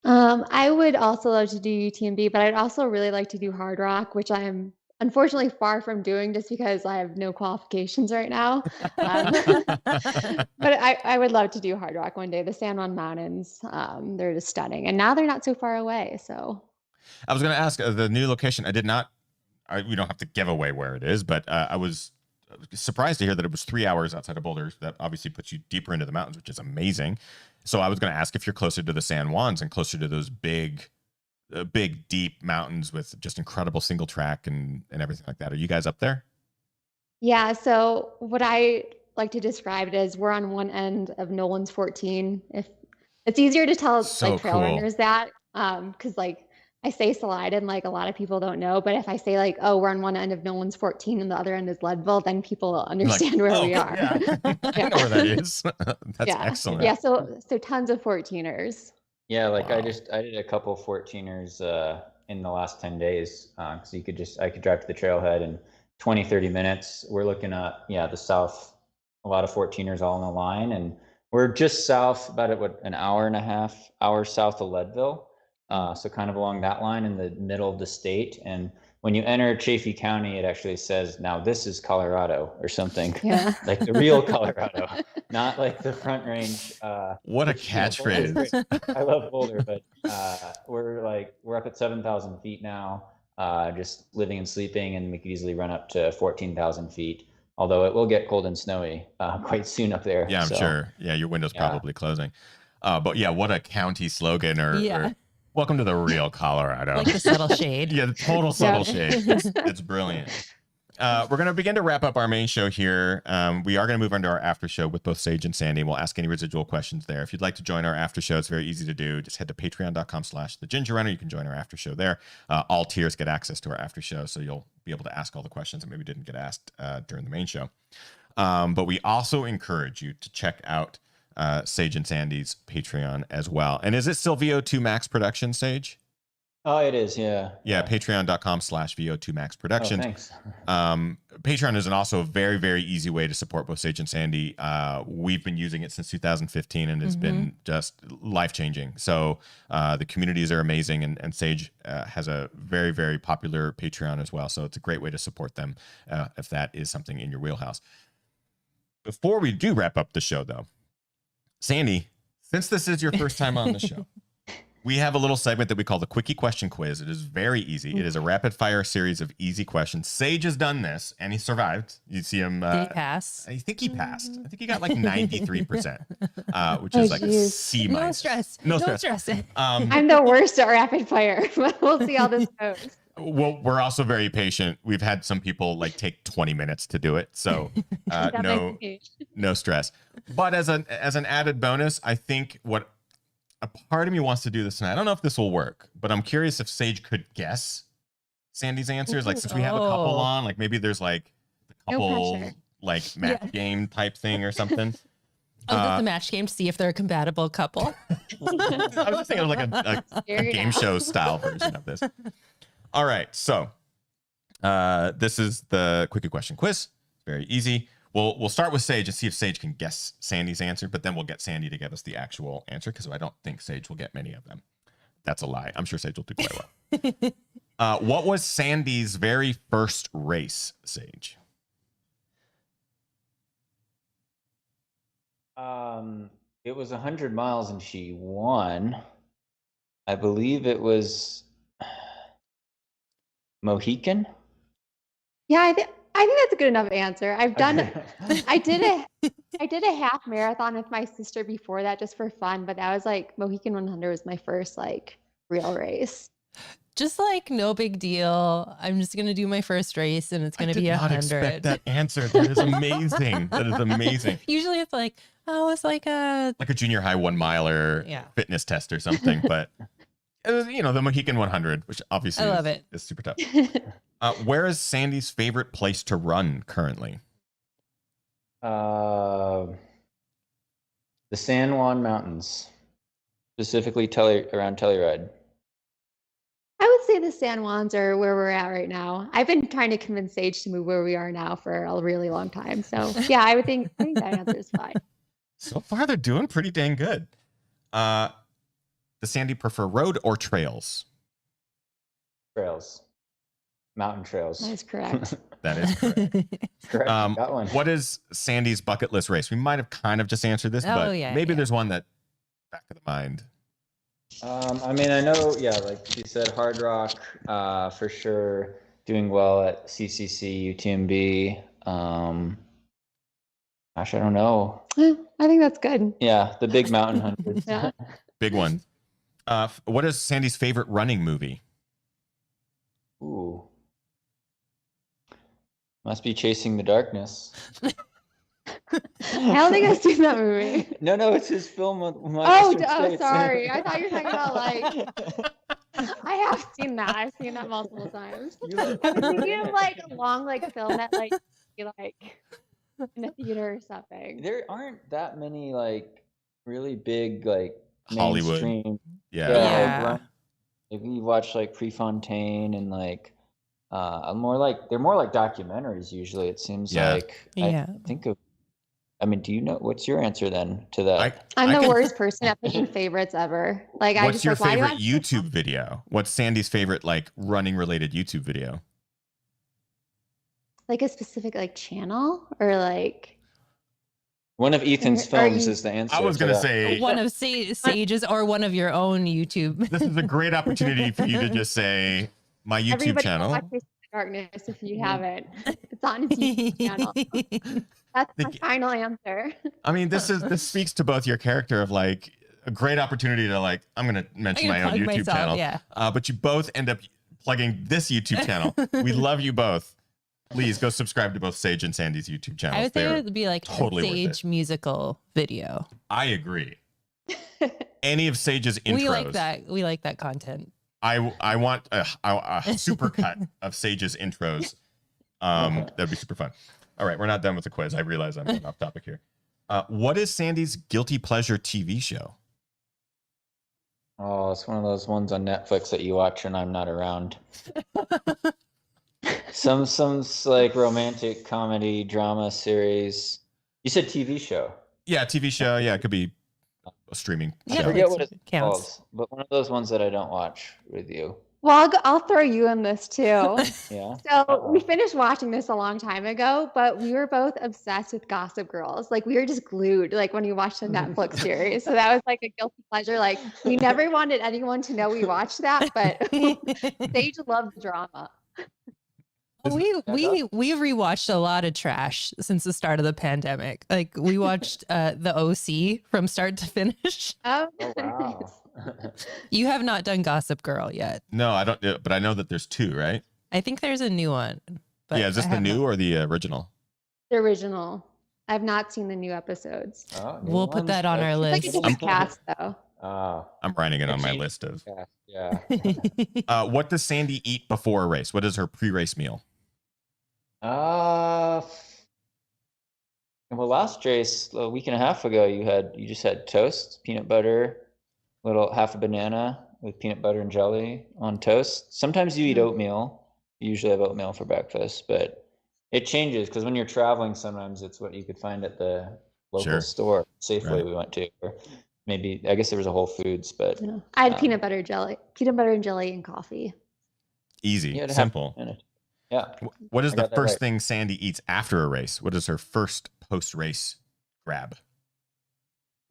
Speaker 5: I would also love to do UTMB, but I'd also really like to do Hard Rock, which I am unfortunately far from doing just because I have no qualifications right now. But I would love to do Hard Rock one day. The San Juan Mountains, they're just stunning. And now they're not so far away, so...
Speaker 1: I was going to ask the new location. We don't have to give away where it is, but I was surprised to hear that it was 3 hours outside of Boulder. That obviously puts you deeper into the mountains, which is amazing. So I was going to ask if you're closer to the San Juans and closer to those big, deep mountains with just incredible single track and everything like that. Are you guys up there?
Speaker 5: Yeah. So what I like to describe it as, we're on one end of Nolan's 14. If it's easier to tell trail runners that, because I say Salida and a lot of people don't know, but if I say we're on one end of Nolan's 14 and the other end is Leadville, then people will understand where we are.
Speaker 1: Yeah. I know where that is. That's excellent.
Speaker 5: Yeah. So tons of 14ers.
Speaker 4: Yeah. Wow. I did a couple 14ers in the last 10 days. So I could drive to the trailhead in 20, 30 minutes. We're looking at, the south, a lot of 14ers all on the line. And we're just south, about an hour and a half hours south of Leadville. So kind of along that line in the middle of the state. And when you enter Chaffee County, it actually says, now this is Colorado or something. Yeah. Like the real Colorado, not like the Front Range.
Speaker 1: What a catchphrase.
Speaker 4: I love Boulder, but we're up at 7,000 feet now, just living and sleeping, and we could easily run up to 14,000 feet. Although it will get cold and snowy quite soon up there.
Speaker 1: Yeah, I'm sure. Yeah, your window's probably closing. But yeah, what a county slogan or welcome to the real Colorado.
Speaker 3: Like the subtle shade.
Speaker 1: Yeah, the total subtle shade. It's brilliant. We're going to begin to wrap up our main show here. We are going to move on to our after show with both Sage and Sandy. We'll ask any residual questions there. If you'd like to join our after show, it's very easy to do. Just head to patreon.com/thegingerrunner. You can join our after show there. All tiers get access to our after show, so you'll be able to ask all the questions that maybe didn't get asked during the main show. But we also encourage you to check out Sage and Sandy's Patreon as well. And is it still VO2 Max Production, Sage?
Speaker 4: Oh, it is. Yeah.
Speaker 1: Patreon.com/VO2 Max Production.
Speaker 4: Oh, thanks.
Speaker 1: Patreon is also a very, very easy way to support both Sage and Sandy. We've been using it since 2015 and it's been just life-changing. So the communities are amazing, and Sage has a very, very popular Patreon as well. So it's a great way to support them if that is something in your wheelhouse. Before we do wrap up the show, though, Sandy, since this is your first time on the show, we have a little segment that we call the Quickie Question Quiz. It is very easy. It is a rapid fire series of easy questions. Sage has done this and he survived. You see him.
Speaker 3: Did he pass?
Speaker 1: I think he passed. I think he got 93%, which is a C-.
Speaker 3: No stress.
Speaker 1: No stress.
Speaker 5: I'm the worst at rapid fire, but we'll see how this goes.
Speaker 1: Well, we're also very patient. We've had some people take 20 minutes to do it. So no stress. But as an added bonus, I think what a part of me wants to do this tonight. I don't know if this will work, but I'm curious if Sage could guess Sandy's answers. Since we have a couple on, maybe there's a couple match game type thing or something.
Speaker 3: This the match game to see if they're a compatible couple.
Speaker 1: I was just thinking of a game show style version of this. All right, so this is the Quickie Question Quiz. Very easy. We'll start with Sage and see if Sage can guess Sandy's answer, but then we'll get Sandy to give us the actual answer because I don't think Sage will get many of them. That's a lie. I'm sure Sage will do quite well. What was Sandy's very first race, Sage?
Speaker 4: It was 100 miles and she won. I believe it was Mohican.
Speaker 5: Yeah, I think that's a good enough answer. I did a half marathon with my sister before that just for fun, but that was like Mohican 100 was my first like real race.
Speaker 3: Just like no big deal. I'm just gonna do my first race, and it's gonna be
Speaker 1: I did not
Speaker 3: 100.
Speaker 1: expect that answer. That is amazing. That is amazing.
Speaker 3: Usually it's like, oh, it's like a
Speaker 1: Junior high 1 miler fitness test or something, but it was, the Mohican 100, which obviously
Speaker 3: I love it.
Speaker 1: is super tough. Where is Sandy's favorite place to run currently?
Speaker 4: The San Juan Mountains, specifically around Telluride.
Speaker 5: I would say the San Juans are where we're at right now. I've been trying to convince Sage to move where we are now for a really long time. So yeah, I think that answer is fine.
Speaker 1: So far, they're doing pretty dang good. Does Sandy prefer road or trails?
Speaker 4: Trails. Mountain trails.
Speaker 5: That is correct.
Speaker 1: That is correct.
Speaker 4: Correct. Got one.
Speaker 1: What is Sandy's bucket list race? We might have kind of just answered this, but maybe there's one that back of the mind.
Speaker 4: I mean, I know, like you said, Hard Rock, for sure, doing well at CCC, UTMB. Gosh, I don't know.
Speaker 5: I think that's good.
Speaker 4: Yeah, the big mountain hundreds.
Speaker 5: Yeah.
Speaker 1: Big one. What is Sandy's favorite running movie?
Speaker 4: Ooh. Must be Chasing the Darkness.
Speaker 5: I don't think I've seen that movie.
Speaker 4: No, it's his film with
Speaker 5: Oh, sorry. I thought you were talking about like. I have seen that. I've seen that multiple times. I was thinking of like a long like film that like in a theater or something.
Speaker 4: There aren't that many like really big like
Speaker 1: Hollywood.
Speaker 4: Mainstream.
Speaker 1: Yeah.
Speaker 4: If you watch like Prefontaine and like they're more like documentaries usually. It seems like. I think of. I mean, do you know what's your answer then to that?
Speaker 5: I'm the worst person at picking favorites ever. Like,
Speaker 1: what's your favorite YouTube video? What's Sandy's favorite like running related YouTube video?
Speaker 5: Like a specific like channel or like
Speaker 4: one of Ethan's films is the answer.
Speaker 1: I was going to say
Speaker 3: one of Sage's or one of your own YouTube.
Speaker 1: This is a great opportunity for you to just say my YouTube channel.
Speaker 5: Darkness, if you haven't, it's on his YouTube channel. That's my final answer.
Speaker 1: I mean, this speaks to both your character of like a great opportunity to like, I'm going to mention my own YouTube channel.
Speaker 3: Yeah.
Speaker 1: But you both end up plugging this YouTube channel. We love you both. Please go subscribe to both Sage and Sandy's YouTube channels.
Speaker 3: I would say it would be like
Speaker 1: totally
Speaker 3: a Sage musical video.
Speaker 1: I agree. Any of Sage's intros.
Speaker 3: We like that content.
Speaker 1: I want a super cut of Sage's intros. That'd be super fun. All right, we're not done with the quiz. I realize I'm going off topic here. What is Sandy's guilty pleasure TV show?
Speaker 4: Oh, it's one of those ones on Netflix that you watch and I'm not around. some like romantic comedy drama series. You said TV show.
Speaker 1: Yeah, TV show. Yeah, it could be a streaming show.
Speaker 4: I forget what it's called, but one of those ones that I don't watch with you.
Speaker 5: Well, I'll throw you in this too.
Speaker 4: Yeah.
Speaker 5: So we finished watching this a long time ago, but we were both obsessed with Gossip Girls. Like we were just glued, like when we watched the Netflix series. So that was like a guilty pleasure. Like we never wanted anyone to know we watched that, but Sage loved the drama.
Speaker 3: We rewatched a lot of trash since the start of the pandemic. Like we watched the OC from start to finish.
Speaker 5: Oh
Speaker 4: wow.
Speaker 3: You have not done Gossip Girl yet.
Speaker 1: No, I don't. But I know that there's two, right?
Speaker 3: I think there's a new one. But
Speaker 1: yeah, is this the new or the original?
Speaker 5: The original. I've not seen the new episodes.
Speaker 3: We'll put that on our list.
Speaker 5: It's like a different cast though.
Speaker 1: I'm writing it on my list of.
Speaker 4: Yeah.
Speaker 1: What does Sandy eat before a race? What is her pre-race meal?
Speaker 4: Well, last race a week and a half ago, you just had toast, peanut butter, half a banana with peanut butter and jelly on toast. Sometimes you eat oatmeal. You usually have oatmeal for breakfast, but it changes because when you're traveling, sometimes it's what you could find at the local store. Safeway we went to, or maybe I guess there was a Whole Foods, but
Speaker 5: I had peanut butter and jelly and coffee.
Speaker 1: Easy, simple.
Speaker 4: Yeah.
Speaker 1: What is the first thing Sandy eats after a race? What is her first post-race grab?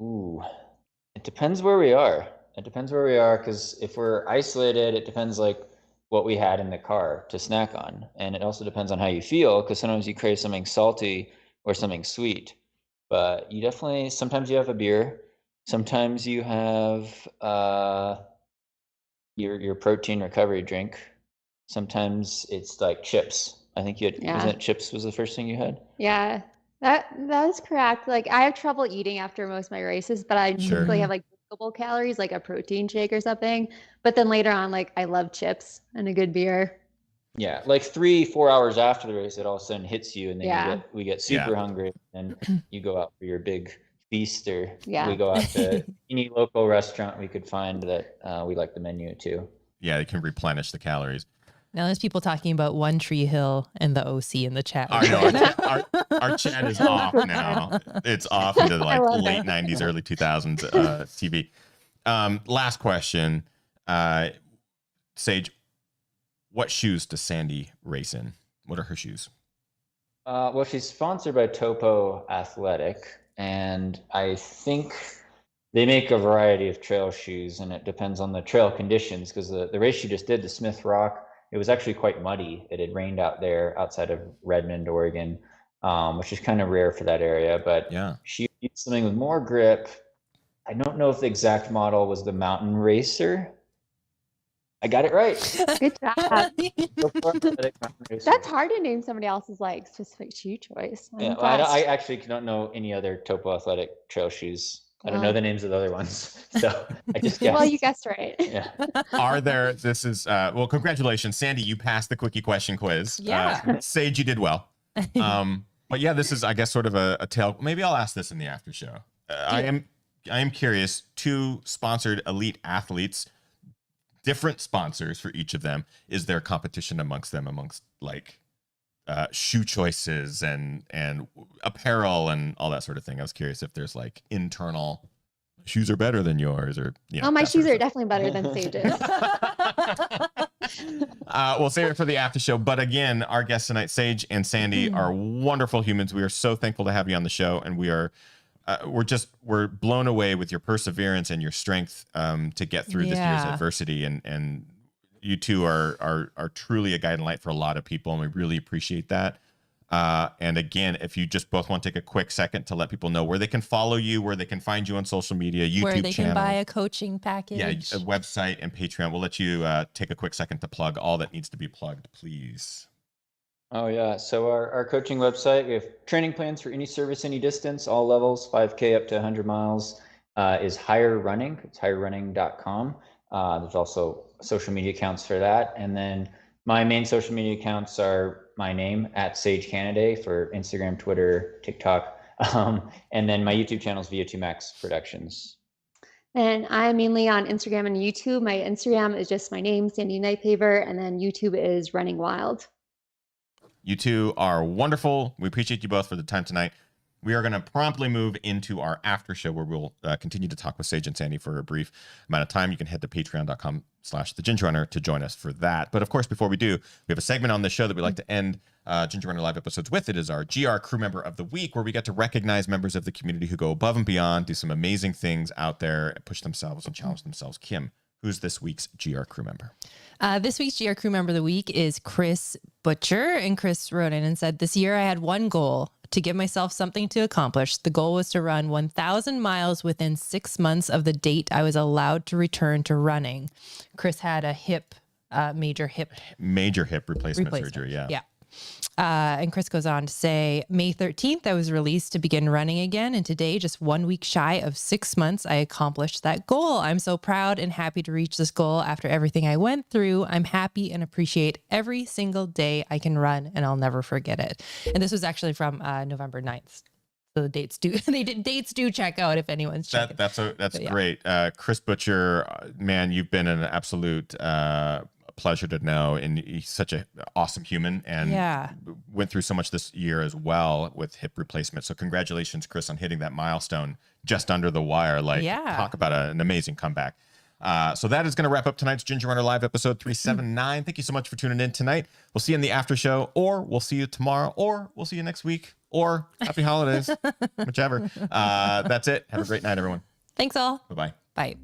Speaker 4: Ooh, it depends where we are. It depends where we are, because if we're isolated, it depends like what we had in the car to snack on. And it also depends on how you feel, because sometimes you crave something salty or something sweet. But you definitely, sometimes you have a beer. Sometimes you have your protein recovery drink. Sometimes it's like chips. I think you had,
Speaker 5: Yeah.
Speaker 4: wasn't it chips was the first thing you had?
Speaker 5: Yeah, that is correct. Like I have trouble eating after most of my races, but I
Speaker 1: Sure.
Speaker 5: typically have like drinkable calories, like a protein shake or something. But then later on, like I love chips and a good beer.
Speaker 4: Yeah, like 3-4 hours after the race, it all of a sudden hits you, and then
Speaker 5: Yeah.
Speaker 4: we get super hungry, and you go out for your big feast, or
Speaker 5: Yeah.
Speaker 4: we go out to any local restaurant we could find that we like the menu too.
Speaker 1: Yeah, you can replenish the calories.
Speaker 3: Now there's people talking about One Tree Hill and the OC in the chat.
Speaker 1: I know our chat is off now. It's off into like late 90s, early 2000s TV. Last question. Sage, what shoes does Sandy race in? What are her shoes?
Speaker 4: Well, she's sponsored by Topo Athletic, and I think they make a variety of trail shoes, and it depends on the trail conditions, because the race she just did, the Smith Rock, it was actually quite muddy. It had rained out there outside of Redmond, Oregon, which is kind of rare for that area. But
Speaker 1: Yeah,
Speaker 4: she used something with more grip. I don't know if the exact model was the Mountain Racer. I got it right.
Speaker 5: Good job.
Speaker 4: Topo Athletic Mountain Racer.
Speaker 5: That's hard to name somebody else's like specific shoe choice. I'm
Speaker 4: Yeah, well, I
Speaker 5: impressed.
Speaker 4: actually don't know any other Topo Athletic trail shoes. I don't know
Speaker 5: Wow.
Speaker 4: the names of the other ones, so I just guessed.
Speaker 5: Well, you guessed right.
Speaker 4: Yeah.
Speaker 1: are there? This is well. Congratulations, Sandy. You passed the Quickie question quiz.
Speaker 3: Yeah.
Speaker 1: Sage, you did well. But yeah, this is, I guess, sort of a tale. Maybe I'll ask this in the after show. I am curious. 2 sponsored elite athletes, different sponsors for each of them. Is there competition amongst them, amongst like shoe choices and apparel and all that sort of thing? I was curious if there's like internal shoes are better than yours, or
Speaker 5: Oh, my shoes are definitely better than Sage's.
Speaker 1: We'll save it for the after show. But again, our guests tonight, Sage and Sandy, are wonderful humans. We are so thankful to have you on the show, and we are we're blown away with your perseverance and your strength to get through this year's adversity. And you two are truly a guiding light for a lot of people, and we really appreciate that. And again, if you just both want to take a quick second to let people know where they can follow you, where they can find you on social media, YouTube
Speaker 3: where they
Speaker 1: channel,
Speaker 3: can buy a coaching package.
Speaker 1: yeah, a website and Patreon. We'll let you take a quick second to plug all that needs to be plugged, please.
Speaker 4: Oh yeah. So our coaching website, we have training plans for any service, any distance, all levels, 5K up to 100 miles, is Higher Running. It's higherrunning.com. There's also social media accounts for that. And then my main social media accounts are my name at Sage CANADAY for Instagram, Twitter, TikTok. And then my YouTube channel is VO2 Max Productions.
Speaker 5: And I'm mainly on Instagram and YouTube. My Instagram is just my name, Sandy Nypaver, and then YouTube is Running Wild.
Speaker 1: You two are wonderful. We appreciate you both for the time tonight. We are going to promptly move into our after show, where we'll continue to talk with Sage and Sandy for a brief amount of time. You can head to patreon.com/thegingerrunner to join us for that. But of course, before we do, we have a segment on this show that we like to end Ginger Runner Live episodes with. It is our GR Crew Member of the Week, where we get to recognize members of the community who go above and beyond, do some amazing things out there, push themselves and challenge themselves. Kim, who's this week's GR Crew Member?
Speaker 3: This week's GR Crew Member of the Week is Chris Butcher. And Chris wrote in and said, "This year I had one goal, to give myself something to accomplish. The goal was to run 1,000 miles within 6 months of the date I was allowed to return to running." Chris had a major hip
Speaker 1: replacement surgery. Yeah.
Speaker 3: And Chris goes on to say, "May 13th, I was released to begin running again. And today, just 1 week shy of 6 months, I accomplished that goal. I'm so proud and happy to reach this goal after everything I went through. I'm happy and appreciate every single day I can run, and I'll never forget it." And this was actually from November 9th. So the dates do check out if anyone's checking.
Speaker 1: That's great. Chris Butcher, man, you've been an absolute pleasure to know, and he's such an awesome human, and went through so much this year as well with hip replacement. So congratulations, Chris, on hitting that milestone just under the wire. Talk about an amazing comeback. So that is going to wrap up tonight's Ginger Runner Live episode 379. Thank you so much for tuning in tonight. We'll see you in the after show, or we'll see you tomorrow, or we'll see you next week, or happy holidays, whichever. That's it. Have a great night, everyone.
Speaker 3: Thanks all.
Speaker 1: Bye-bye.
Speaker 3: Bye.